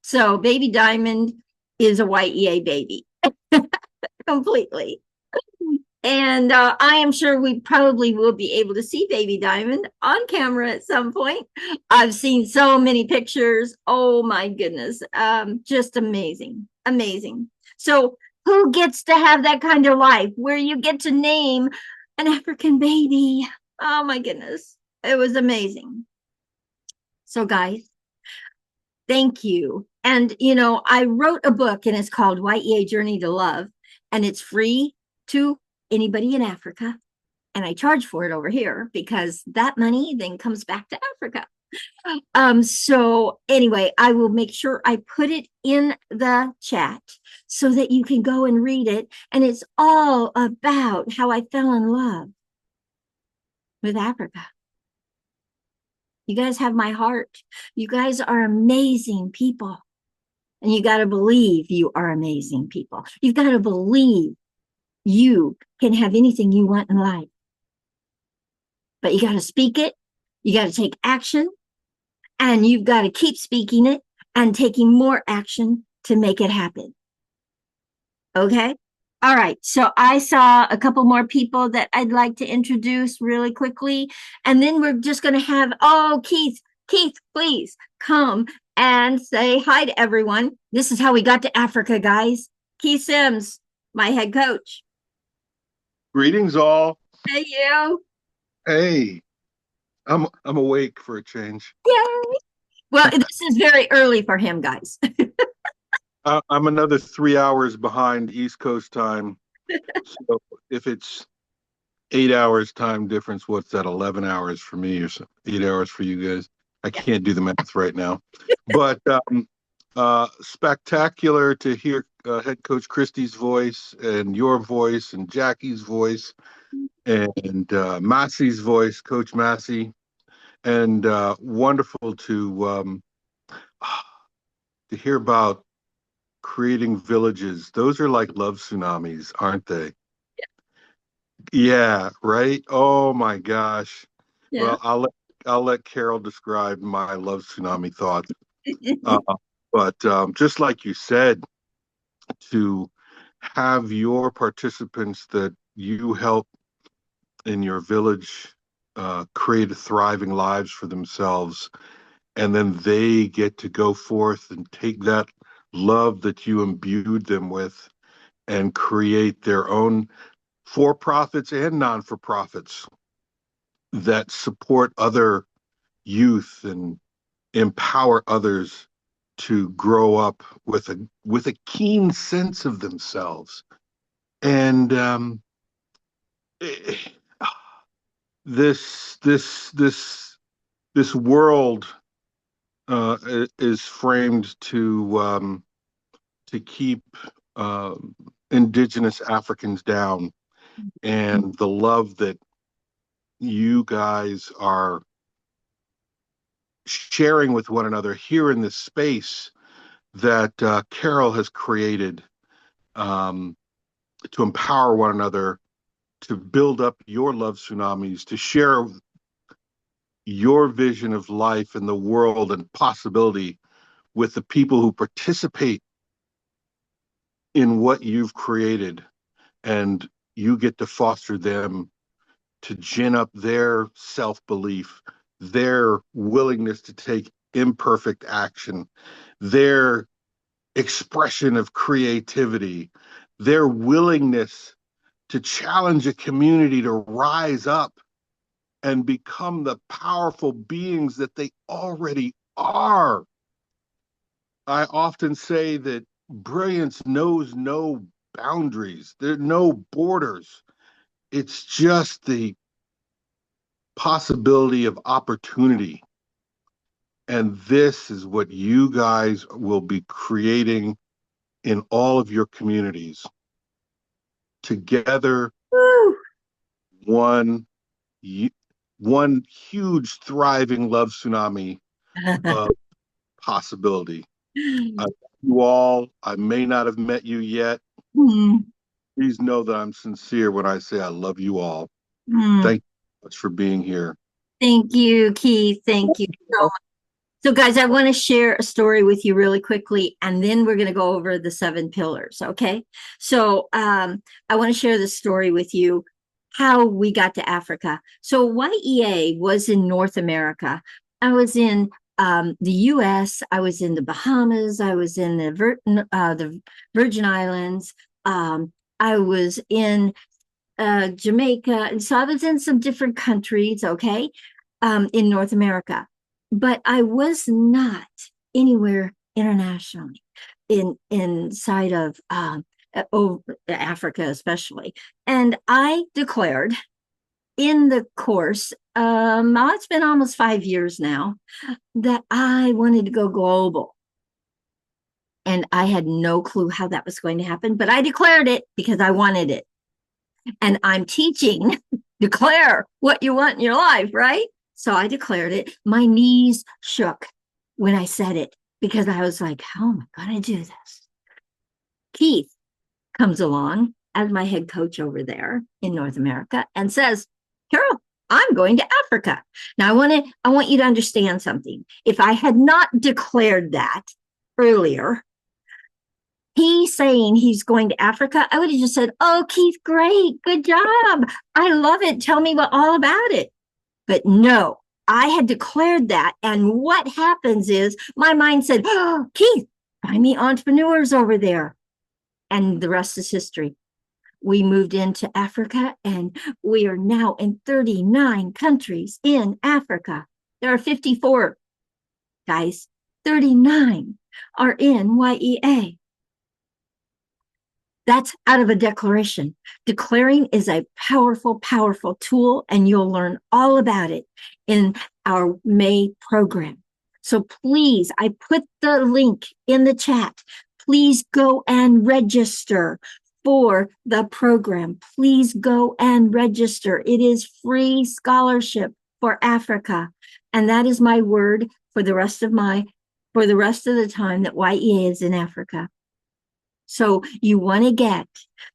So baby Diamond is a Y.E.A. baby completely. And I am sure we probably will be able to see baby Diamond on camera at some point. I've seen so many pictures. Oh my goodness. Just amazing. Amazing. So who gets to have that kind of life where you get to name an African baby? Oh my goodness. It was amazing. So guys, thank you. And I wrote a book, and it's called Y.E.A. Journey to Love, and it's free to anybody in Africa. And I charge for it over here because that money then comes back to Africa. So anyway, I will make sure I put it in the chat so that you can go and read it. And it's all about how I fell in love with Africa. You guys have my heart. You guys are amazing people. And you got to believe you are amazing people. You've got to believe you can have anything you want in life. But you got to speak it. You got to take action. And you've got to keep speaking it and taking more action to make it happen. Okay? All right. So I saw a couple more people that I'd like to introduce really quickly. And then we're just going to have, Keith, please come and say hi to everyone. This is how we got to Africa, guys. Keith Sims, my head coach. Greetings, all. Hey, you. Hey, I'm awake for a change. Yay. Well, this is very early for him, guys. I'm another 3 hours behind East Coast time. So if it's 8 hours time difference, what's that? 11 hours for me or 8 hours for you guys? I can't do the math right now. But spectacular to hear head coach Christie's voice and your voice and Jackie's voice and Massey's voice, Coach Massey, and wonderful to hear about creating villages. Those are like love tsunamis, aren't they? Yeah, right. Oh my gosh. Yeah. Well, I'll let Carol describe my love tsunami thoughts. But just like you said, to have your participants that you help in your village create thriving lives for themselves, and then they get to go forth and take that love that you imbued them with and create their own for-profits and non-for-profits that support other youth and empower others to grow up with a keen sense of themselves. And this world is framed to keep indigenous Africans down, and the love that you guys are sharing with one another here in this space that Carol has created to empower one another, to build up your love tsunamis, to share your vision of life and the world and possibility with the people who participate in what you've created, and you get to foster them to gin up their self-belief, their willingness to take imperfect action, their expression of creativity, their willingness to challenge a community to rise up and become the powerful beings that they already are. I often say that brilliance knows no boundaries. There are no borders. It's just the possibility of opportunity. And this is what you guys will be creating in all of your communities. Together, Woo. one huge thriving love tsunami of possibility. I love you all. I may not have met you yet. Please know that I'm sincere when I say I love you all. Thank you so much for being here. Thank you, Keith. Thank you so much. So guys, I want to share a story with you really quickly, and then we're going to go over the 7 pillars. Okay. So I want to share this story with you, how we got to Africa. So Y.E.A. was in North America. I was in the US, I was in the Bahamas, I was in the Virgin Islands, I was in Jamaica. And so I was in some different countries, okay, in North America. But I was not anywhere internationally inside of Africa, especially. And I declared in the course, it's been almost 5 years now, that I wanted to go global. And I had no clue how that was going to happen, but I declared it because I wanted it. And I'm teaching, declare what you want in your life, right? So I declared it. My knees shook when I said it because I was like, how am I going to do this? Keith comes along as my head coach over there in North America and says, Carol, I'm going to Africa. Now I want you to understand something. If I had not declared that earlier, he's saying he's going to Africa, I would have just said, oh, Keith, great, good job. I love it. Tell me all about it. But no, I had declared that. And what happens is my mind said, oh, Keith, find me entrepreneurs over there. And the rest is history. We moved into Africa and we are now in 39 countries in Africa. There are 54, guys. 39 are in Y.E.A. That's out of a declaration. Declaring is a powerful, powerful tool, and you'll learn all about it in our May program. So please, I put the link in the chat. Please go and register for the program. Please go and register. It is free scholarship for Africa. And that is my word for the rest of the time that Y.E.A. is in Africa. So you want to get,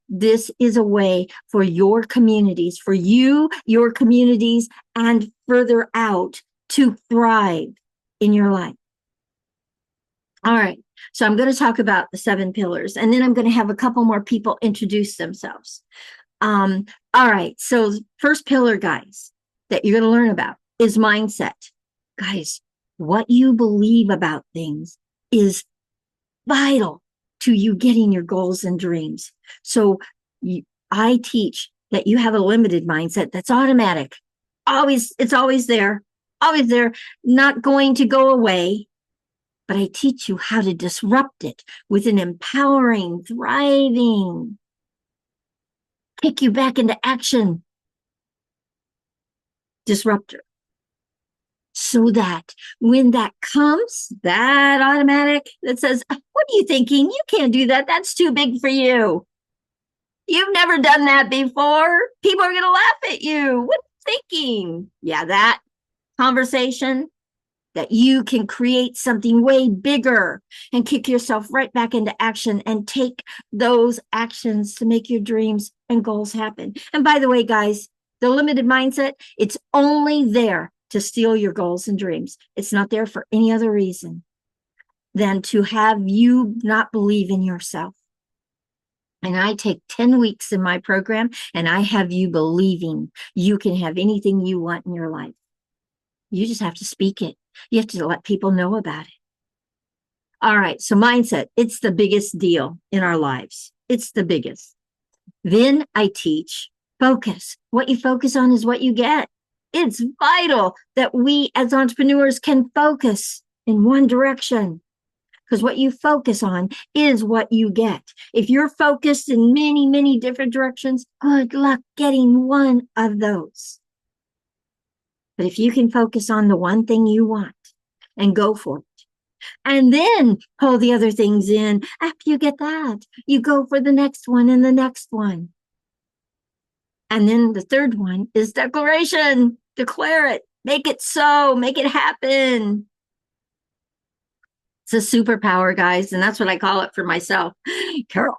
this is a way for your communities, for you, your communities, and further out to thrive in your life. All right. So I'm going to talk about the 7 pillars, and then I'm going to have a couple more people introduce themselves. All right. So first pillar, guys, that you're going to learn about is mindset. Guys, what you believe about things is vital to you getting your goals and dreams. So I teach that you have a limited mindset that's automatic. It's always there, not going to go away. But I teach you how to disrupt it with an empowering, thriving, kick you back into action disruptor. So that when that comes, that automatic that says, what are you thinking? You can't do that. That's too big for you. You've never done that before. People are going to laugh at you. What are you thinking? Yeah, that conversation, that you can create something way bigger and kick yourself right back into action and take those actions to make your dreams and goals happen. And by the way, guys, the limited mindset, it's only there to steal your goals and dreams. It's not there for any other reason than to have you not believe in yourself. And I take 10 weeks in my program and I have you believing you can have anything you want in your life. You just have to speak it. You have to let people know about it. All right. So mindset, it's the biggest deal in our lives. It's the biggest. Then I teach focus. What you focus on is what you get. It's vital that we as entrepreneurs can focus in one direction, because what you focus on is what you get. If you're focused in many, many different directions, good luck getting one of those. But if you can focus on the one thing you want and go for it, and then pull the other things in, after you get that, you go for the next one and the next one. And then the third one is declaration. Declare it. Make it so. Make it happen. It's a superpower, guys. And that's what I call it for myself. Carol,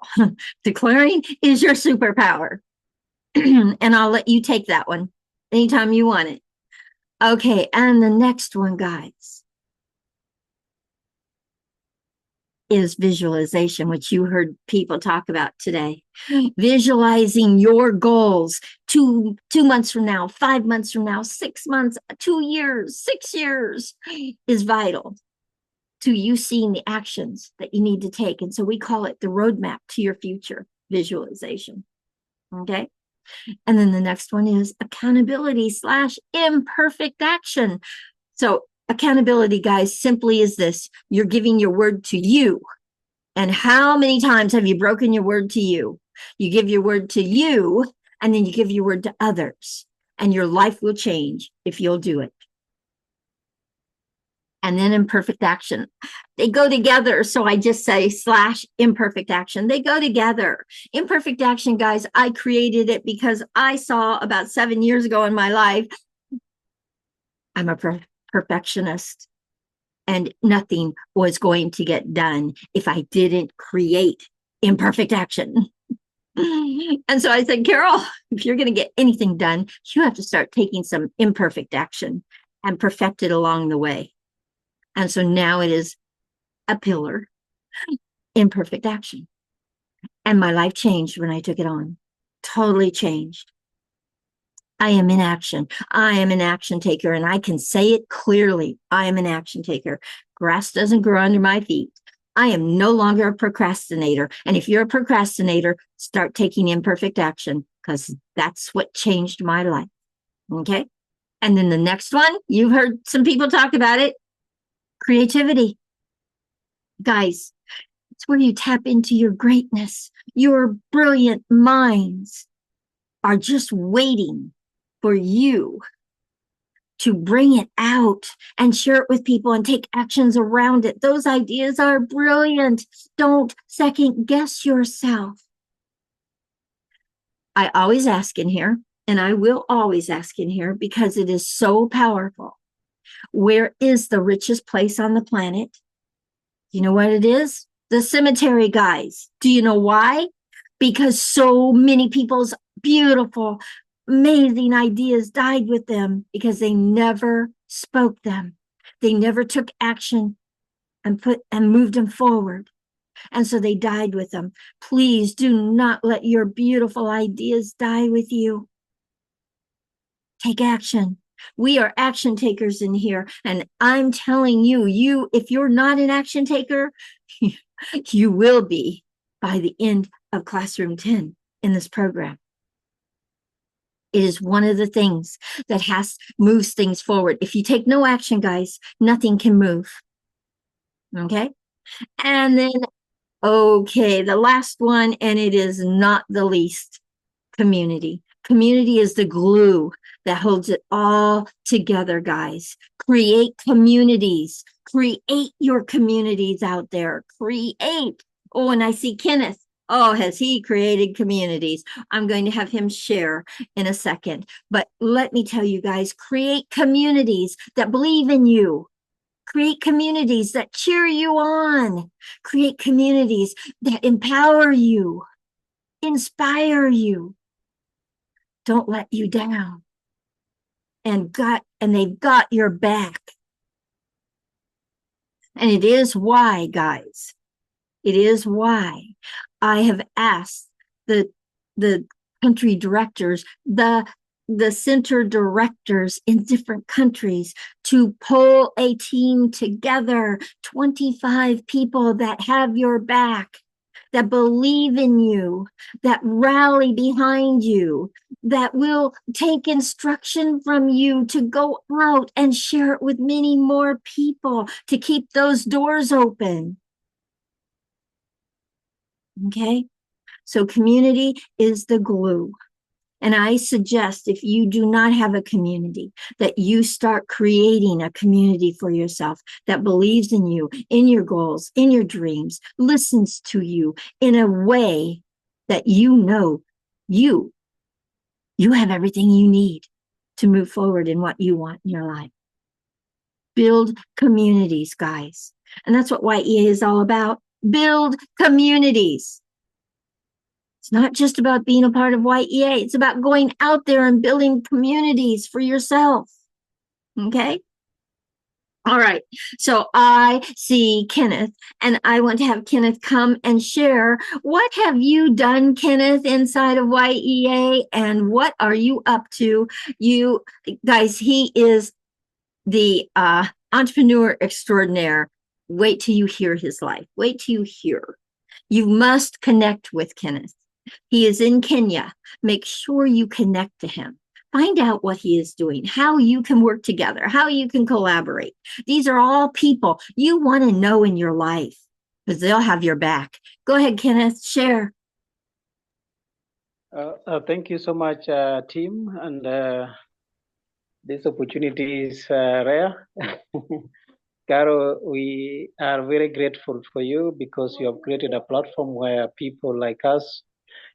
declaring is your superpower. And I'll let you take that one anytime you want it. Okay. And the next one, guys, is visualization, which you heard people talk about today. Visualizing your goals 2 months from now, 5 months from now, 6 months, 2 years, 6 years is vital to you seeing the actions that you need to take. And so we call it the roadmap to your future, visualization. Okay. And then the next one is accountability / imperfect action. So accountability, guys, simply is this: you're giving your word to you. And how many times have you broken your word to you? You give your word to you, and then you give your word to others, and your life will change if you'll do it. And then imperfect action. They go together. So I just say / imperfect action. They go together. Imperfect action, guys, I created it because I saw about 7 years ago in my life, I'm a perfectionist, and nothing was going to get done if I didn't create imperfect action. And so I said, Carol, if you're going to get anything done, you have to start taking some imperfect action and perfect it along the way. And so now it is a pillar, imperfect action. And my life changed when I took it on. Totally changed. I am in action. I am an action taker, and I can say it clearly. I am an action taker. Grass doesn't grow under my feet. I am no longer a procrastinator. And if you're a procrastinator, start taking imperfect action, because that's what changed my life. Okay. And then the next one, you've heard some people talk about it. Creativity. Guys, it's where you tap into your greatness. Your brilliant minds are just waiting for you to bring it out and share it with people and take actions around it. Those ideas are brilliant. Don't second guess yourself. I always ask in here, and I will always ask in here, because it is so powerful. Where is the richest place on the planet? You know what it is? The cemetery, guys. Do you know why? Because so many people's beautiful, amazing ideas died with them because they never spoke them. They never took action and moved them forward. And so they died with them. Please do not let your beautiful ideas die with you. Take action. We are action takers in here. And I'm telling you, if you're not an action taker, you will be by the end of Classroom 10 in this program. It is one of the things that moves things forward. If you take no action, guys, nothing can move. Okay? And then, the last one, and it is not the least, community. Community is the glue that holds it all together, guys. Create communities. Create your communities out there. Create. Oh, and I see Kenneth. Oh, has he created communities? I'm going to have him share in a second. But let me tell you guys, create communities that believe in you. Create communities that cheer you on. Create communities that empower you, inspire you, don't let you down. And they've got your back. And it is why, guys, it is why I have asked the country directors, the the center directors in different countries to pull a team together, 25 people that have your back, that believe in you, that rally behind you, that will take instruction from you to go out and share it with many more people to keep those doors open. Okay? So community is the glue. And I suggest if you do not have a community, that you start creating a community for yourself that believes in you, in your goals, in your dreams, listens to you in a way that you know you have everything you need to move forward in what you want in your life. Build communities, guys. And that's what Y.E.A. is all about. Build communities. It's not just about being a part of Y.E.A. It's about going out there and building communities for yourself. Okay? All right. So I see Kenneth, and I want to have Kenneth come and share. What have you done, Kenneth, inside of Y.E.A., and what are you up to? You guys, he is the entrepreneur extraordinaire. Wait till you hear his life. Wait till you hear. You must connect with Kenneth. He is in Kenya. Make sure you connect to him. Find out what he is doing, how you can work together, how you can collaborate. These are all people you want to know in your life because they'll have your back. Go ahead, Kenneth, share. Thank you so much, team. And this opportunity is rare. Caro, we are very grateful for you because you have created a platform where people like us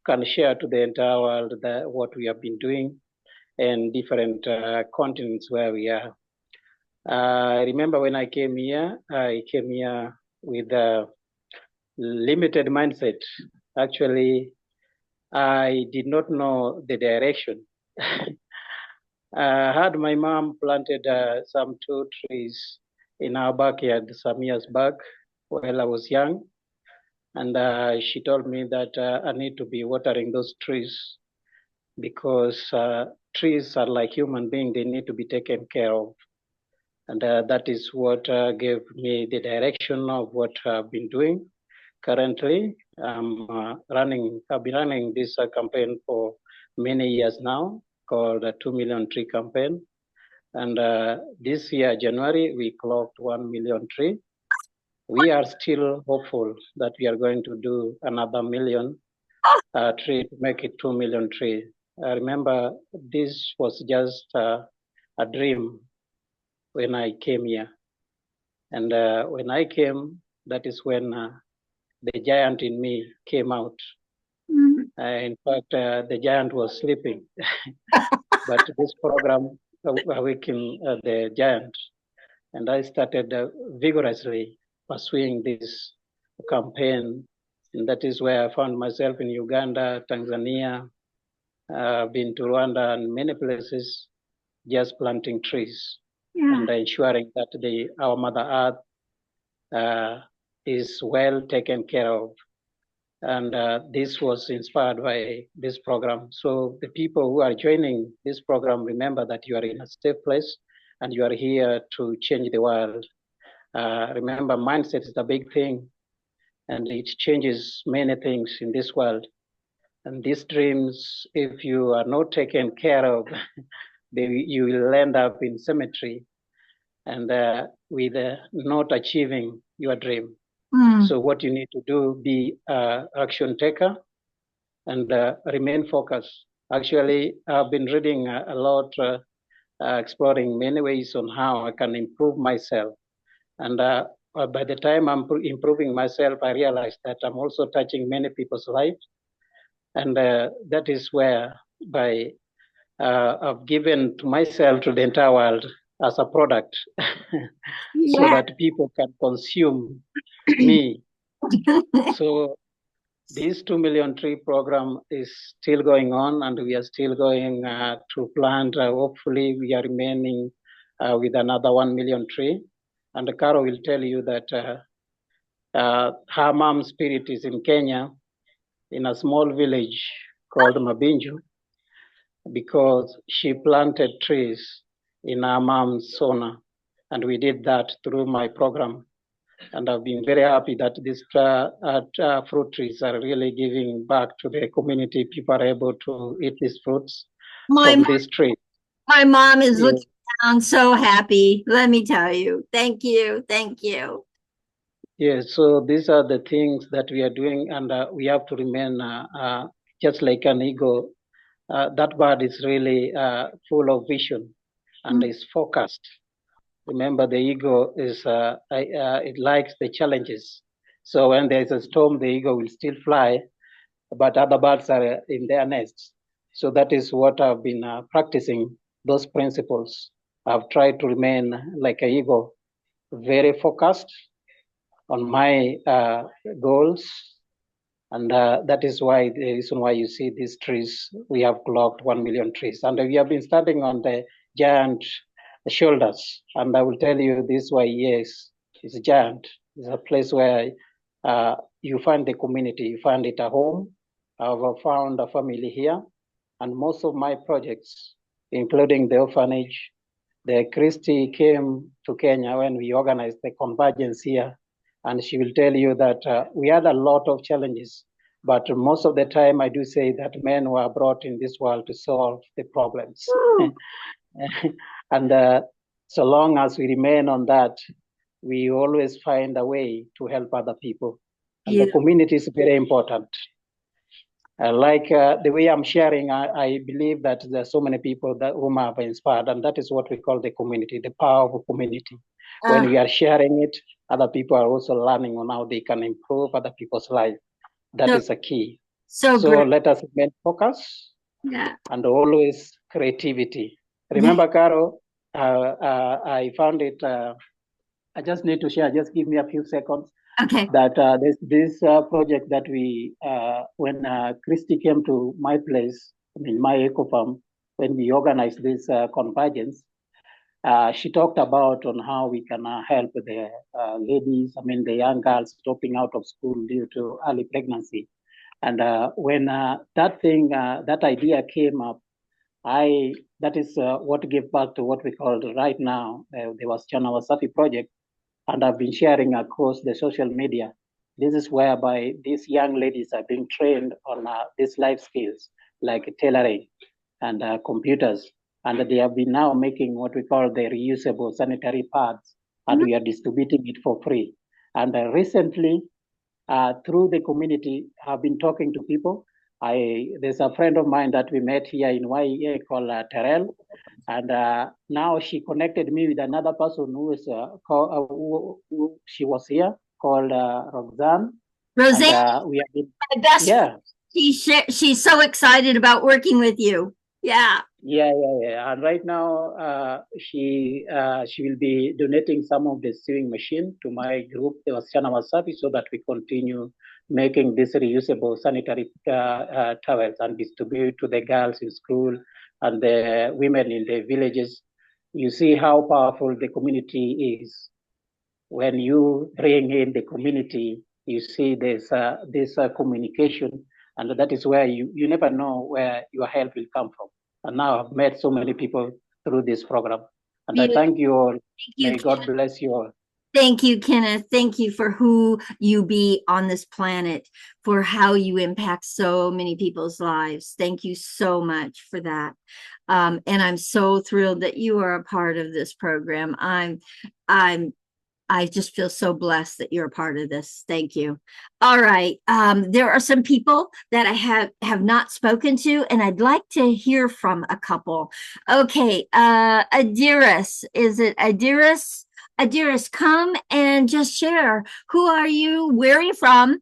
can share to the entire world what we have been doing and different continents where we are. I remember when I came here with a limited mindset. Actually, I did not know the direction. I had my mom planted some 2 trees in our backyard some years back while I was young. And she told me that I need to be watering those trees because trees are like human beings, they need to be taken care of. And that is what gave me the direction of what I've been doing. Currently, I've been running this campaign for many years now, called the 2 Million Tree Campaign. And this year, January, we clocked 1 million tree. We are still hopeful that we are going to do another million tree to make it 2 million tree. I remember this was just a dream when I came here. And when I came, that is when the giant in me came out. In fact, the giant was sleeping. But this program awakened the giant. And I started vigorously pursuing this campaign. And that is where I found myself in Uganda, Tanzania, been to Rwanda and many places, just planting trees and ensuring that our Mother Earth is well taken care of. And this was inspired by this program. So the people who are joining this program, remember that you are in a safe place and you are here to change the world. Remember, mindset is the big thing, and it changes many things in this world. And these dreams, if you are not taken care of, you will end up in cemetery and with not achieving your dream. So what you need to do, be an action taker and remain focused. Actually, I've been reading a lot, exploring many ways on how I can improve myself. And by the time I'm improving myself, I realized that I'm also touching many people's lives. And that is where I've given to myself to the entire world as a product so that people can consume me. So this 2 million tree program is still going on, and we are still going to plant. Hopefully, we are remaining with another 1 million tree. And Caro will tell you that her mom's spirit is in Kenya, in a small village called Mabinju. because she planted trees in our mom's sauna. And we did that through my program. And I've been very happy that these fruit trees are really giving back to the community. People are able to eat these fruits from this tree. My mom is Yeah. looking down so happy. Let me tell you. Thank you. Thank you. Yeah, so these are the things that we are doing, and we have to remain just like an eagle. That bird is really full of vision and is focused. Remember, the eagle is it likes the challenges. So when there's a storm, the eagle will still fly, but other birds are in their nests. So that is what I've been practicing, those principles. I've tried to remain like an eagle, very focused on my goals. And that is why the reason why you see these trees, we have clocked 1 million trees. And we have been starting on the giant shoulders. And I will tell you this why, yes, it's giant. It's a place where you find the community, you find it at home. I've found a family here. And most of my projects, including the orphanage, the Christy came to Kenya when we organized the convergence here. And she will tell you that we had a lot of challenges, but most of the time I do say that men were brought in this world to solve the problems. And so long as we remain on that, we always find a way to help other people. And the community is very important. Like the way I'm sharing, I believe that there are so many people that whom I've inspired, and that is what we call the community, the power of a community. When we are sharing it, other people are also learning on how they can improve other people's life. That is a key. So let us remain focused and always creativity. Remember, Caro, I found it, I just need to share, just give me a few seconds. Okay. That there's this project that we, when Christy came to my place, I mean, my eco farm, when we organized this convergence, she talked about on how we can help the ladies, I mean, the young girls dropping out of school due to early pregnancy. And when that idea came up, that is what gave birth to what we call right now, the Wasichana Wasafi project. And I've been sharing across the social media. This is whereby these young ladies are being trained on these life skills like tailoring and computers. And they have been now making what we call the reusable sanitary pads, and we are distributing it for free. And recently, through the community, I've been talking to people. There's a friend of mine that we met here in Y.E.A. called Terrell. And now she connected me with another person who is who she was here called Roxanne. Roseanne, and, we have been, my best yeah. She's so excited about working with you. Yeah. And right now, she will be donating some of the sewing machine to my group, the Wasichana Wasafi, so that we continue making this reusable sanitary towels and distribute to the girls in school and the women in the villages. You see how powerful the community is. When you bring in the community, you see this communication, and that is where you never know where your help will come from. And now I've met so many people through this program. And I thank you all. May God bless you all. Thank you, Kenneth. Thank you for who you be on this planet, for how you impact so many people's lives. Thank you so much for that. And I'm so thrilled that you are a part of this program. I just feel so blessed that you're a part of this. Thank you. All right. There are some people that I have not spoken to, and I'd like to hear from a couple. Okay. Adiris, is it Adiris? Adiris, come and just share. Who are you? Where are you from?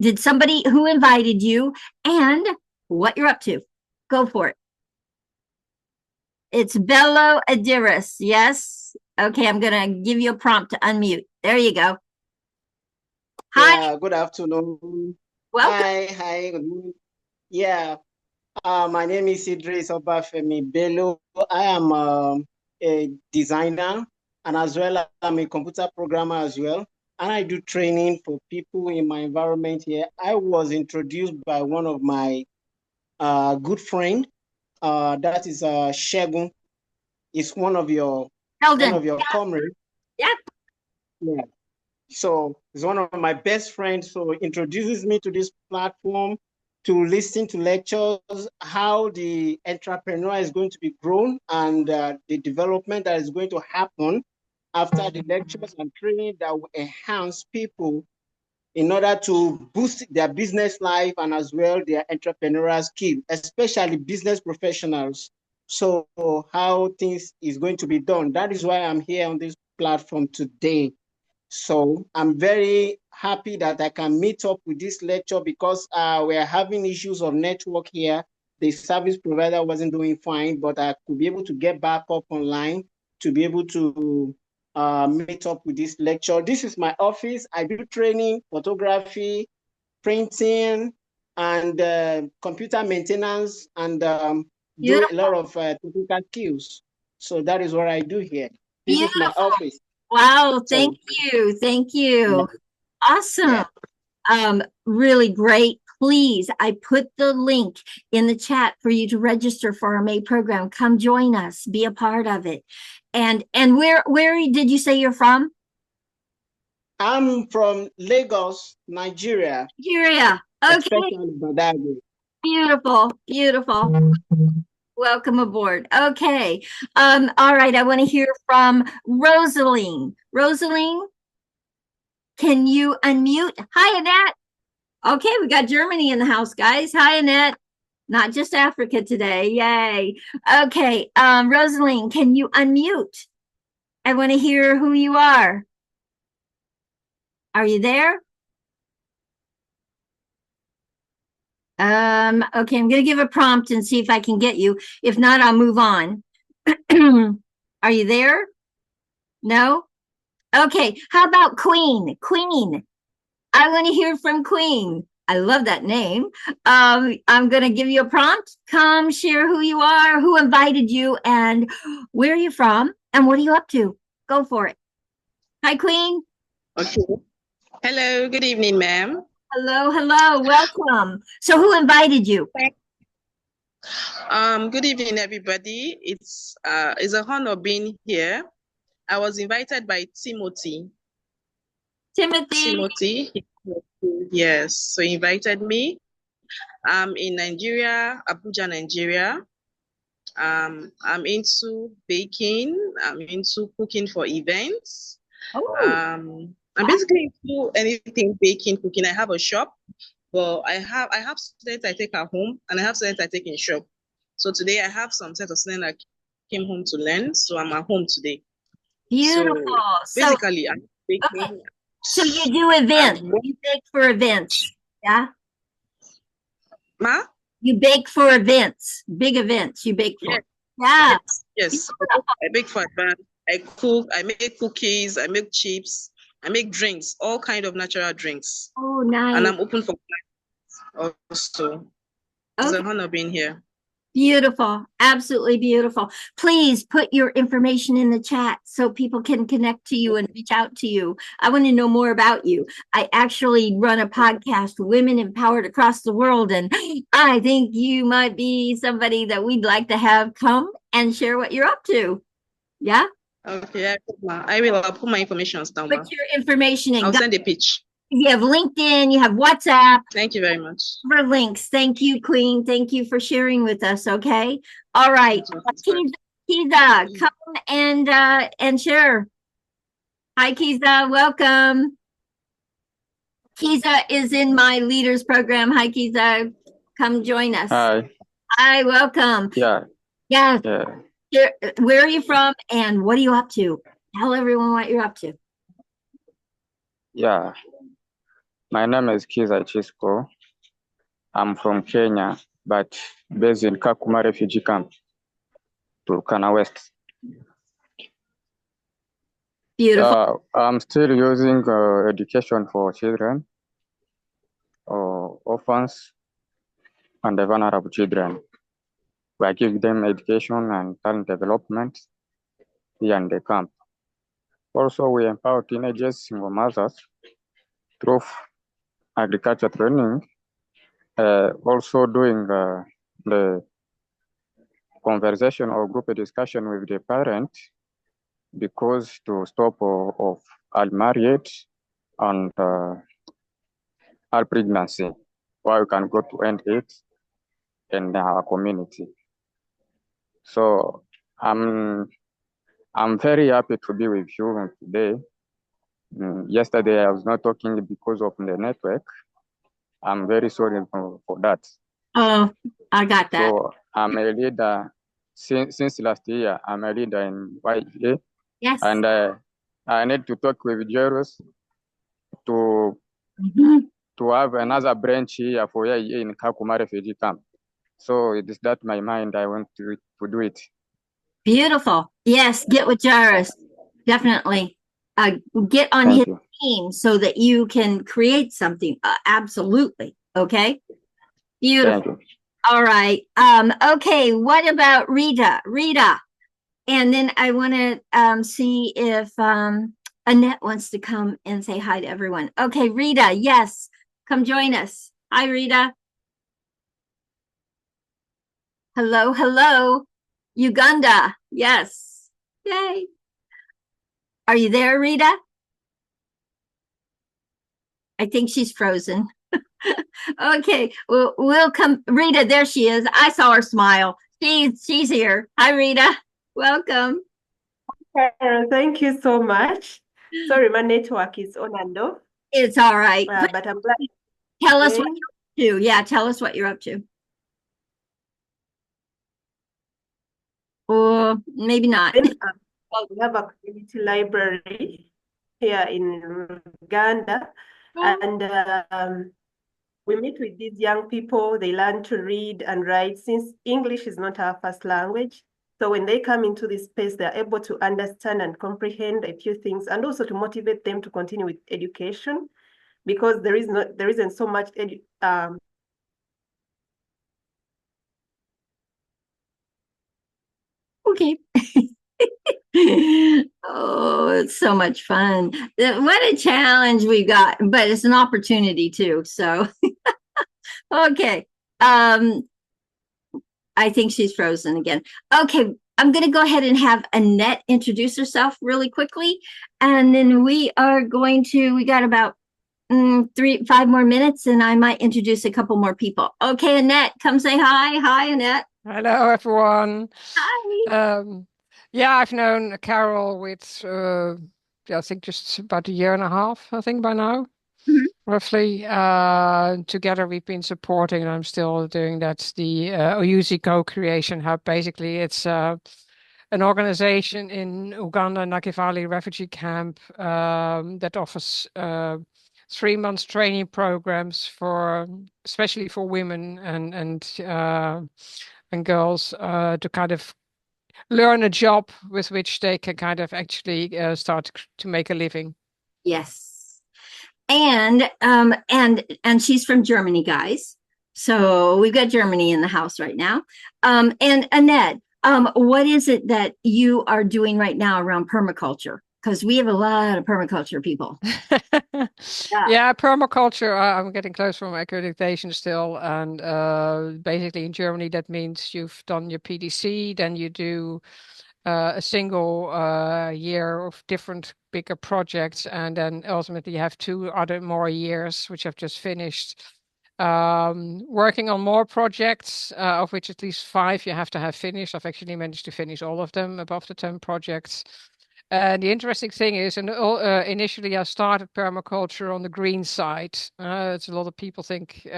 Who invited you? And what you're up to. Go for it. It's Bello Adiris. Yes. Okay, I'm going to give you a prompt to unmute. There you go. Hi. Yeah, good afternoon. Welcome. Hi, good morning. Yeah, my name is Idris Obafemi Bello. I am a designer, and as well, I'm a computer programmer as well. And I do training for people in my environment here. I was introduced by one of my good friend that is Shegun. It's one of your Sheldon. comrades. Yep. Yeah. So he's one of my best friends. So introduces me to this platform to listen to lectures, how the entrepreneur is going to be grown, and the development that is going to happen after the lectures and training that will enhance people in order to boost their business life and as well their entrepreneurial skill, especially business professionals. So how things is going to be done. That is why I'm here on this platform today. So I'm very happy that I can meet up with this lecture because we're having issues of network here. The service provider wasn't doing fine, but I could be able to get back up online to be able to meet up with this lecture. This is my office. I do training, photography, printing, and computer maintenance, and do a lot of technical skills. So that is what I do here. This is my office. Wow, thank you. Thank you. Awesome. Really great. Please, I put the link in the chat for you to register for our May program. Come join us, be a part of it. And where did you say you're from? I'm from Lagos, Nigeria. Nigeria. Okay. Especially Badagry. Beautiful, beautiful. Welcome aboard. Okay. All right. I want to hear from Rosaline. Rosaline, can you unmute? Hi, Annette. Okay, we got Germany in the house, guys. Hi, Annette. Not just Africa today. Yay. Okay. Rosaline, can you unmute? I want to hear who you are. Are you there? Okay, I'm going to give a prompt and see if I can get you. If not, I'll move on. Are you there? No? Okay, how about Queen? Queen, I want to hear from Queen. I love that name. I'm going to give you a prompt. Come share who you are, who invited you, and where are you from, and what are you up to? Go for it. Hi, Queen. Okay. Hello, good evening, ma'am. Hello, hello, welcome. So who invited you? Good evening, everybody. It's an honor being here. I was invited by Timothy. Timothy, yes. So he invited me. I'm in Nigeria, Abuja, Nigeria. I'm into baking. I'm into cooking for events. I'm basically into anything baking, cooking. I have a shop. Well, I have students I take at home, and I have students I take in shop. So today I have some set of students that came home to learn. So I'm at home today. Beautiful. So basically, I'm baking. Okay. So you do events. You bake for events. Yeah. Ma? You bake for events, big events. You bake for. Yes. Yeah. Yes. I bake for events. I cook. I make cookies. I make chips. I make drinks, all kind of natural drinks. Oh, nice. And I'm open for clients also. It's an honor being here. Beautiful. Absolutely beautiful. Please put your information in the chat so people can connect to you and reach out to you. I want to know more about you. I actually run a podcast, Women Empowered Across the World, and I think you might be somebody that we'd like to have come and share what you're up to. Yeah? Okay, I will. I'll put my information down. Put your information in. I'll send a pitch. You have LinkedIn, you have WhatsApp. Thank you very much. For links. Thank you, Queen. Thank you for sharing with us. Okay. All right. Kiza, come and share. Hi, Kiza. Welcome. Kiza is in my leaders program. Hi, Kiza. Come join us. Hi. Hi, welcome. Yeah. Yeah. Where are you from and what are you up to? Tell everyone what you're up to. Yeah. My name is Kiza Chisco. I'm from Kenya, but based in Kakuma refugee camp, Turkana West. Beautiful. I'm still using education for children, orphans, and the vulnerable children. I give them education and talent development here in the camp. Also, we empower teenagers, single mothers through agriculture training. Also doing the conversation or group discussion with the parent, because to stop of all marriage and all pregnancy, why we can go to end it in our community. So I'm very happy to be with you today. Yesterday I was not talking because of the network. I'm very sorry for that. Oh, I got that. So I'm a leader since last year. I'm a leader in Y.E.A. Yes. And I need to talk with Jairus to have another branch here for Y.E.A. in Kakuma refugee camp. So it is that my mind I want to do it. Beautiful. Yes, get with Jairus. Definitely. Get on his team so that you can create something. Absolutely. Okay. Beautiful. All right. Okay. What about Rita? Rita. And then I want to see if Annette wants to come and say hi to everyone. Okay, Rita. Yes. Come join us. Hi, Rita. Hello. Hello. Uganda. Yes. Yay. Are you there, Rita? I think she's frozen. Okay, we'll come. Rita, there she is. I saw her smile. She's here. Hi, Rita. Welcome. Thank you so much. Sorry, my network is on and off. It's all right. But I'm glad. Tell us what you're up to. Yeah, tell us what you're up to. Or maybe not. We have a community library here in Uganda, and we meet with these young people. They learn to read and write since English is not our first language. So when they come into this space, they're able to understand and comprehend a few things, and also to motivate them to continue with education, because there isn't so much Okay. Oh, it's so much fun. What a challenge we got, but it's an opportunity too. So, okay. I think she's frozen again. Okay. I'm going to go ahead and have Annette introduce herself really quickly. And then we got about 5 more minutes, and I might introduce a couple more people. Okay, Annette, come say hi. Hi, Annette. Hello, everyone. Hi. Yeah, I've known Carol with, I think just about a year and a half, I think by now, roughly. Together we've been supporting, and I'm still doing that, the Oyuzi Co-Creation Hub. Basically, it's an organization in Uganda, Nakivale refugee camp, that offers 3 months training programs especially for women and girls, to kind of learn a job with which they can kind of actually start to make a living. Yes. And she's from Germany, guys. So we've got Germany in the house right now. And Annette, what is it that you are doing right now around permaculture? Because we have a lot of permaculture people. Yeah, permaculture. I'm getting close for my accreditation still, and basically in Germany that means you've done your PDC, then you do a single year of different bigger projects, and then ultimately you have 2 other more years, which I've just finished. Working on more projects, of which at least 5 you have to have finished. I've actually managed to finish all of them, above the 10 projects. And the interesting thing is, initially I started permaculture on the green side. It's a lot of people think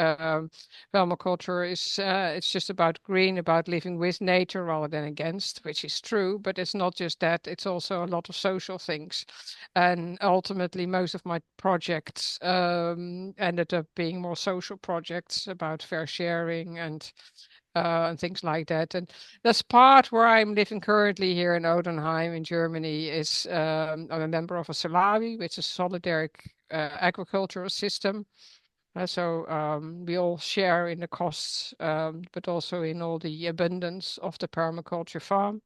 permaculture is it's just about green, about living with nature rather than against, which is true. But it's not just that; it's also a lot of social things. And ultimately, most of my projects ended up being more social projects about fair sharing and things like that. And that's part where I'm living currently here in Odenheim in Germany. Is I'm a member of a Salawi, which is a solidaric agricultural system. So we all share in the costs, but also in all the abundance of the permaculture farm.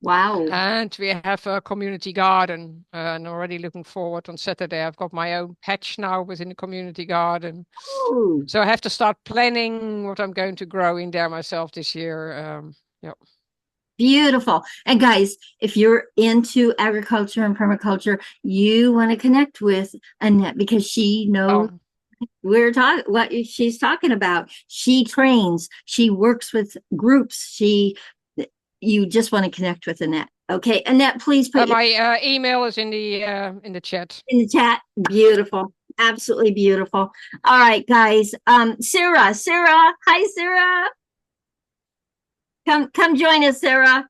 Wow. And we have a community garden, and already looking forward on Saturday. I've got my own patch now within the community garden. Ooh. So I have to start planning what I'm going to grow in there myself this year. Yep. Beautiful. And guys, if you're into agriculture and permaculture, you want to connect with Annette because she knows we're talking what she's talking about. She trains, she works with groups. You just want to connect with Annette. Okay, Annette, please put my email is in the chat. In the chat. Beautiful. Absolutely beautiful. All right, guys. Sarah. Hi, Sarah. Come join us, Sarah.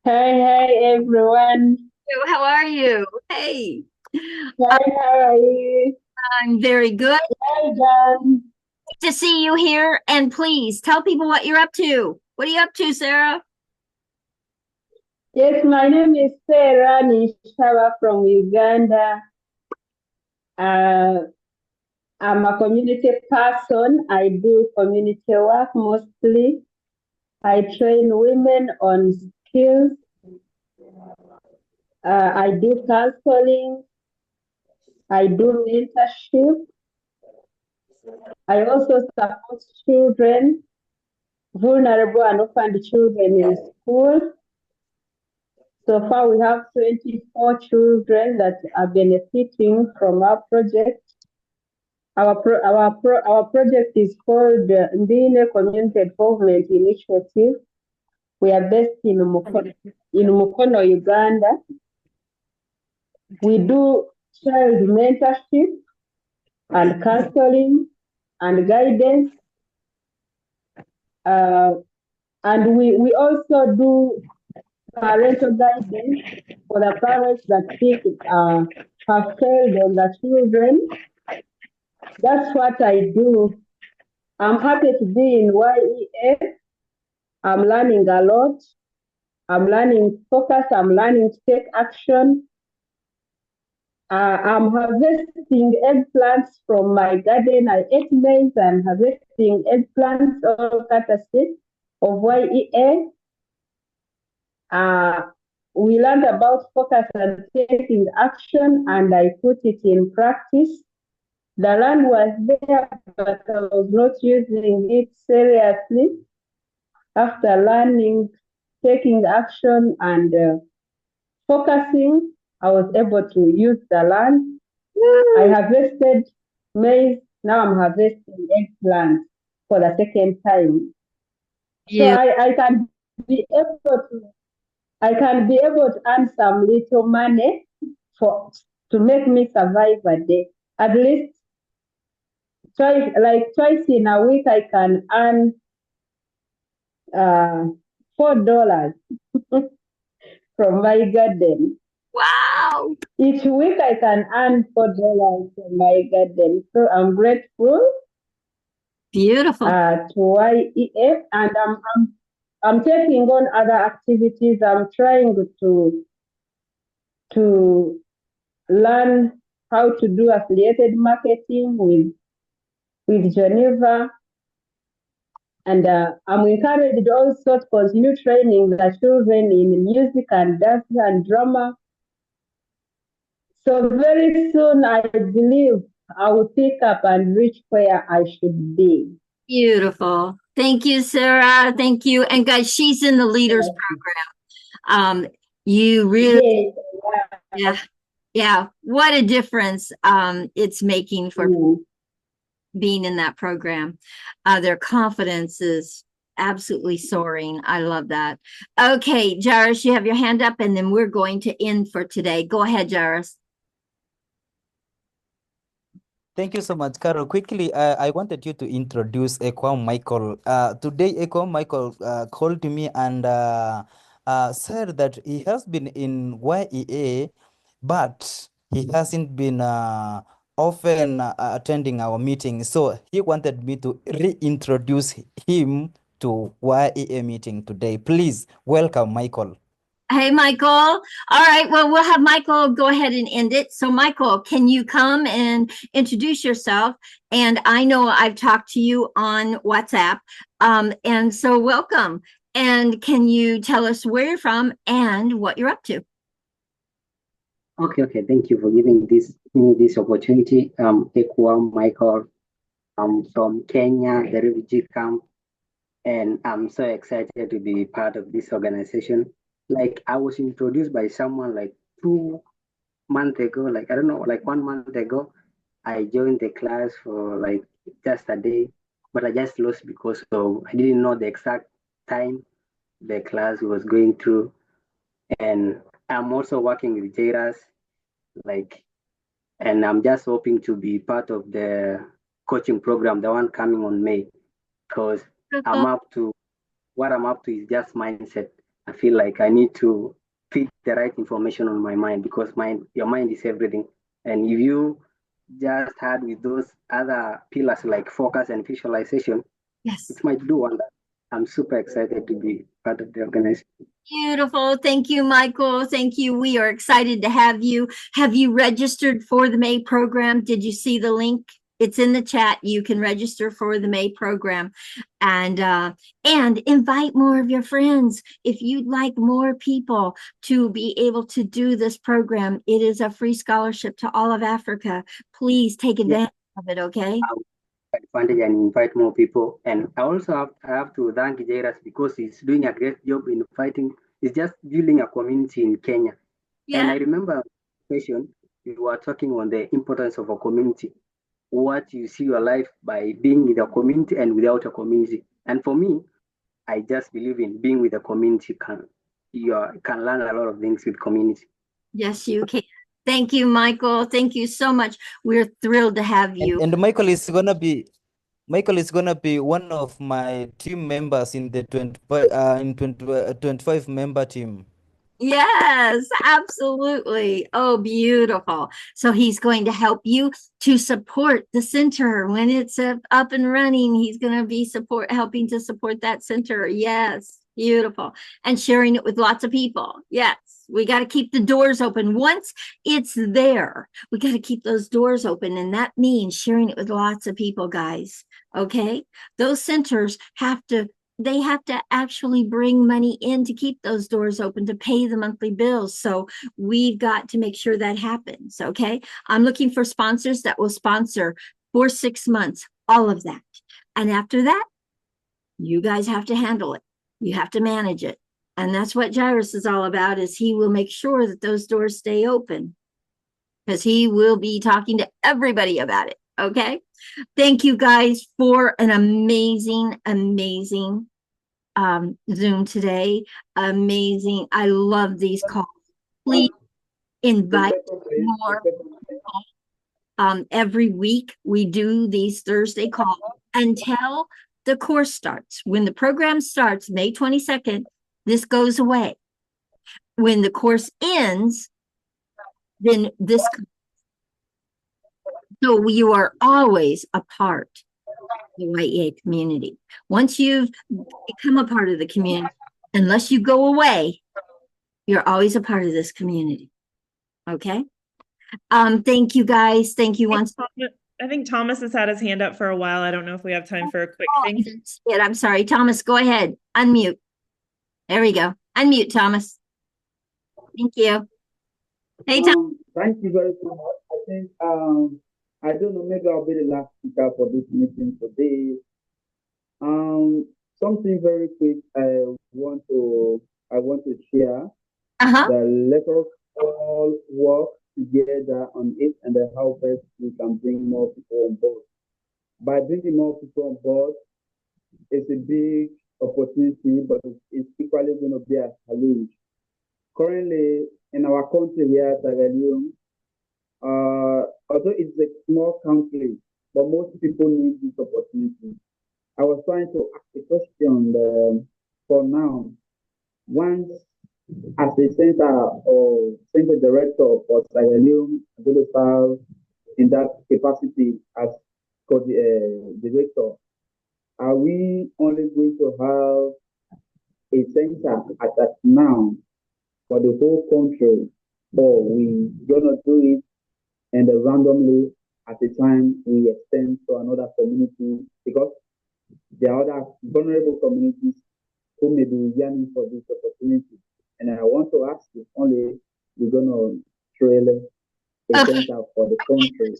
Hi, everyone. How are you? Hey. Hi, how are you? I'm very good. Hi, John. Good to see you here. And please tell people what you're up to. What are you up to, Sarah? Yes, my name is Sarah Nishawa from Uganda. I'm a community person. I do community work mostly. I train women on skills. I do counseling. I do mentorship. I also support children, vulnerable and orphaned children in school. So far, we have 24 children that are benefiting from our project. Our project is called Ndine Community Involvement Initiative. We are based in Mukono, Uganda. We do child mentorship and counseling and guidance. And we also do parental guidance for the parents that think have failed on the children. That's what I do. I'm happy to be in Y.E.A. I'm learning a lot. I'm learning focus. I'm learning to take action. I'm harvesting eggplants from my garden. I ate maize. I'm harvesting eggplants, all courtesy of Y.E.A. We learned about focus and taking action, and I put it in practice. The land was there, but I was not using it seriously. After learning, taking action, and focusing, I was able to use the land. I harvested maize. Now I'm harvesting eggplant for the second time. Yeah. So I can be able to earn some little money to make me survive a day. At least twice in a week, I can earn $4 from my garden. Wow! Each week I can earn $4 from my garden. So I'm grateful. Beautiful. To Y.E.A. and I'm taking on other activities. I'm trying to learn how to do affiliated marketing with Geneva. And I'm encouraged also to continue training the children in music and dance and drama. So very soon, I believe I will pick up and reach where I should be. Beautiful. Thank you, Sarah. Thank you. And guys, she's in the leaders program. You really, yeah. What a difference it's making for being in that program. Their confidence is absolutely soaring. I love that. Okay, Jairus, you have your hand up, and then we're going to end for today. Go ahead, Jairus. Thank you so much, Carol. Quickly, I wanted you to introduce Ekwam Michael. Today, Ekwam Michael called me and said that he has been in Y.E.A., but he hasn't been often attending our meeting. So he wanted me to reintroduce him to Y.E.A. meeting today. Please welcome Michael. Hey, Michael. All right. Well, we'll have Michael go ahead and end it. So, Michael, can you come and introduce yourself? And I know I've talked to you on WhatsApp. And so welcome. And can you tell us where you're from and what you're up to? Okay. Thank you for giving me this opportunity. Ekwam Michael. I'm from Kenya, the refugee camp, and I'm so excited to be part of this organization. Like I was introduced by someone like 2 months ago, like I don't know, like 1 month ago. I joined the class for like just a day, but I just lost because of I didn't know the exact time the class was going through. And I'm also working with JRAS, like, and I'm just hoping to be part of the coaching program, the one coming on May, because I'm up to what I'm up to is just mindset. I feel like I need to feed the right information on my mind because your mind is everything. And if you just had with those other pillars like focus and visualization, Yes. it might do wonders. I'm super excited to be part of the organization. Beautiful. Thank you, Michael. Thank you. We are excited to have you. Have you registered for the May program? Did you see the link? It's in the chat. You can register for the May program and invite more of your friends. If you'd like more people to be able to do this program, it is a free scholarship to all of Africa. Please take advantage of it, okay? Advantage and invite more people. And I also have to thank Jairus because he's doing a great job in fighting. He's just building a community in Kenya. Yeah. And I remember session we were talking on the importance of a community. What you see your life by being with a community and without a community. And for me, I just believe in being with a community. You can learn a lot of things with community. Yes, you can. Thank you, Michael. Thank you so much. We're thrilled to have you. And Michael is gonna be one of my team members in the 25 member team. Yes, absolutely. Oh, beautiful. So he's going to help you to support the center when it's up and running. He's going to be helping to support that center. Yes, beautiful. And sharing it with lots of people. Yes, we got to keep the doors open. Once it's there, we got to keep those doors open. And that means sharing it with lots of people, guys. Okay. Those centers have to actually bring money in to keep those doors open to pay the monthly bills. So we've got to make sure that happens. Okay. I'm looking for sponsors that will sponsor for 6 months, all of that. And after that, you guys have to handle it. You have to manage it. And that's what Jairus is all about, is he will make sure that those doors stay open because he will be talking to everybody about it. Okay. Thank you guys for an amazing, amazing Zoom today. Amazing. I love these calls. Please invite more people. Every week we do these Thursday calls until the course starts. When the program starts, May 22nd, this goes away. When the course ends, then this. So you are always a part of the Y.E.A. community. Once you've become a part of the community, unless you go away, you're always a part of this community. Okay. Thank you guys. Thank you once. I think Thomas has had his hand up for a while. I don't know if we have time for a quick thing. I'm sorry. Thomas, go ahead. Unmute. There we go. Unmute, Thomas. Thank you. Hey, Thomas. Thank you very much. I think I don't know, maybe I'll be the last speaker for this meeting today. Something very quick I want to share. That let us all work together on it and how best we can bring more people on board. By bringing more people on board, it's a big opportunity, but it's equally going to be a challenge. Currently, in our country here, Sierra Leone, although it's a small country, but most people need this opportunity. I was trying to ask a question for now. Once, as a center or center director for Sierra Leone, I'm going to serve in that capacity as director. Are we only going to have a center at that now for the whole country, or we gonna do it and randomly at a time we extend to another community, because there are other vulnerable communities who may be yearning for this opportunity. And I want to ask if only we're gonna trail a center for the country.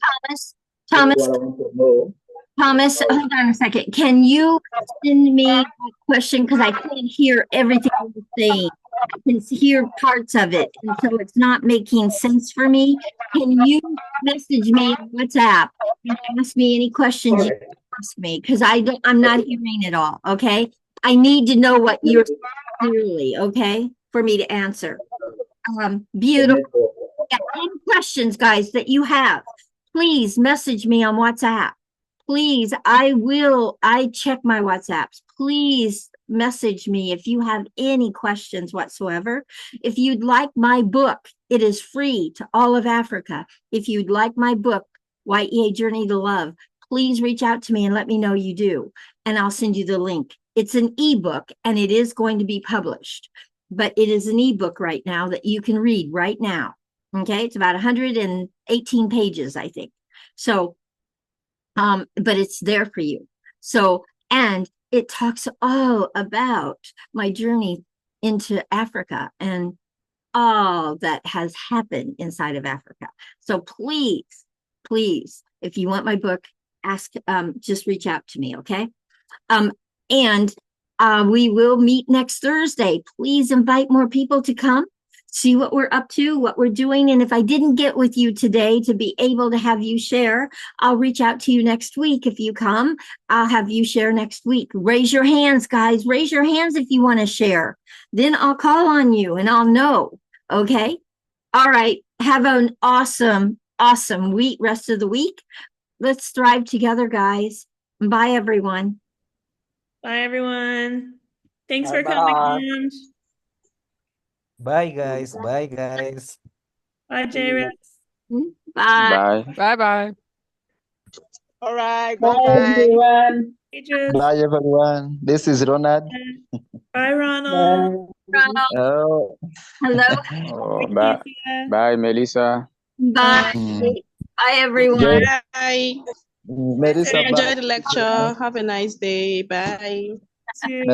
Thomas, that's what I want to know. Thomas, hold on a second. Can you send me a question? Because I can't hear everything you're saying. I can hear parts of it, and so it's not making sense for me. Can you message me on WhatsApp and ask me any questions you ask me? Because I'm not hearing it all. Okay, I need to know what you're saying clearly. Okay, for me to answer. Beautiful. Yeah, any questions, guys, that you have, please message me on WhatsApp. Please, I check my WhatsApps. Please message me if you have any questions whatsoever. If you'd like my book, it is free to all of Africa. If you'd like my book, Y.E.A. Journey to Love, please reach out to me and let me know you do, and I'll send you the link. It's an ebook and it is going to be published, but it is an ebook right now that you can read right now. Okay, it's about 118 pages, I think. So, but it's there for you. So, and it talks all about my journey into Africa and all that has happened inside of Africa. So please, please, if you want my book, just reach out to me, okay? And we will meet next Thursday. Please invite more people to come, see what we're up to, what we're doing. And if I didn't get with you today to be able to have you share, I'll reach out to you next week. If you come, I'll have you share next week. Raise your hands, guys. Raise your hands if you want to share. Then I'll call on you and I'll know. Okay? All right. Have an awesome, awesome week, rest of the week. Let's thrive together, guys. Bye, everyone. Bye, everyone. Thanks for Bye. coming. Bye, guys. Bye, guys. Bye, Jairus. Bye. Bye. Bye-bye. All right. Bye, Bye-bye. everyone. Bye, everyone. This is Ronald. Bye, Ronald. Oh. Hello. Oh, bye. Bye, Melissa. Bye. Bye, everyone. Bye. Melissa, Enjoy bye. the lecture. Have a nice day. Bye.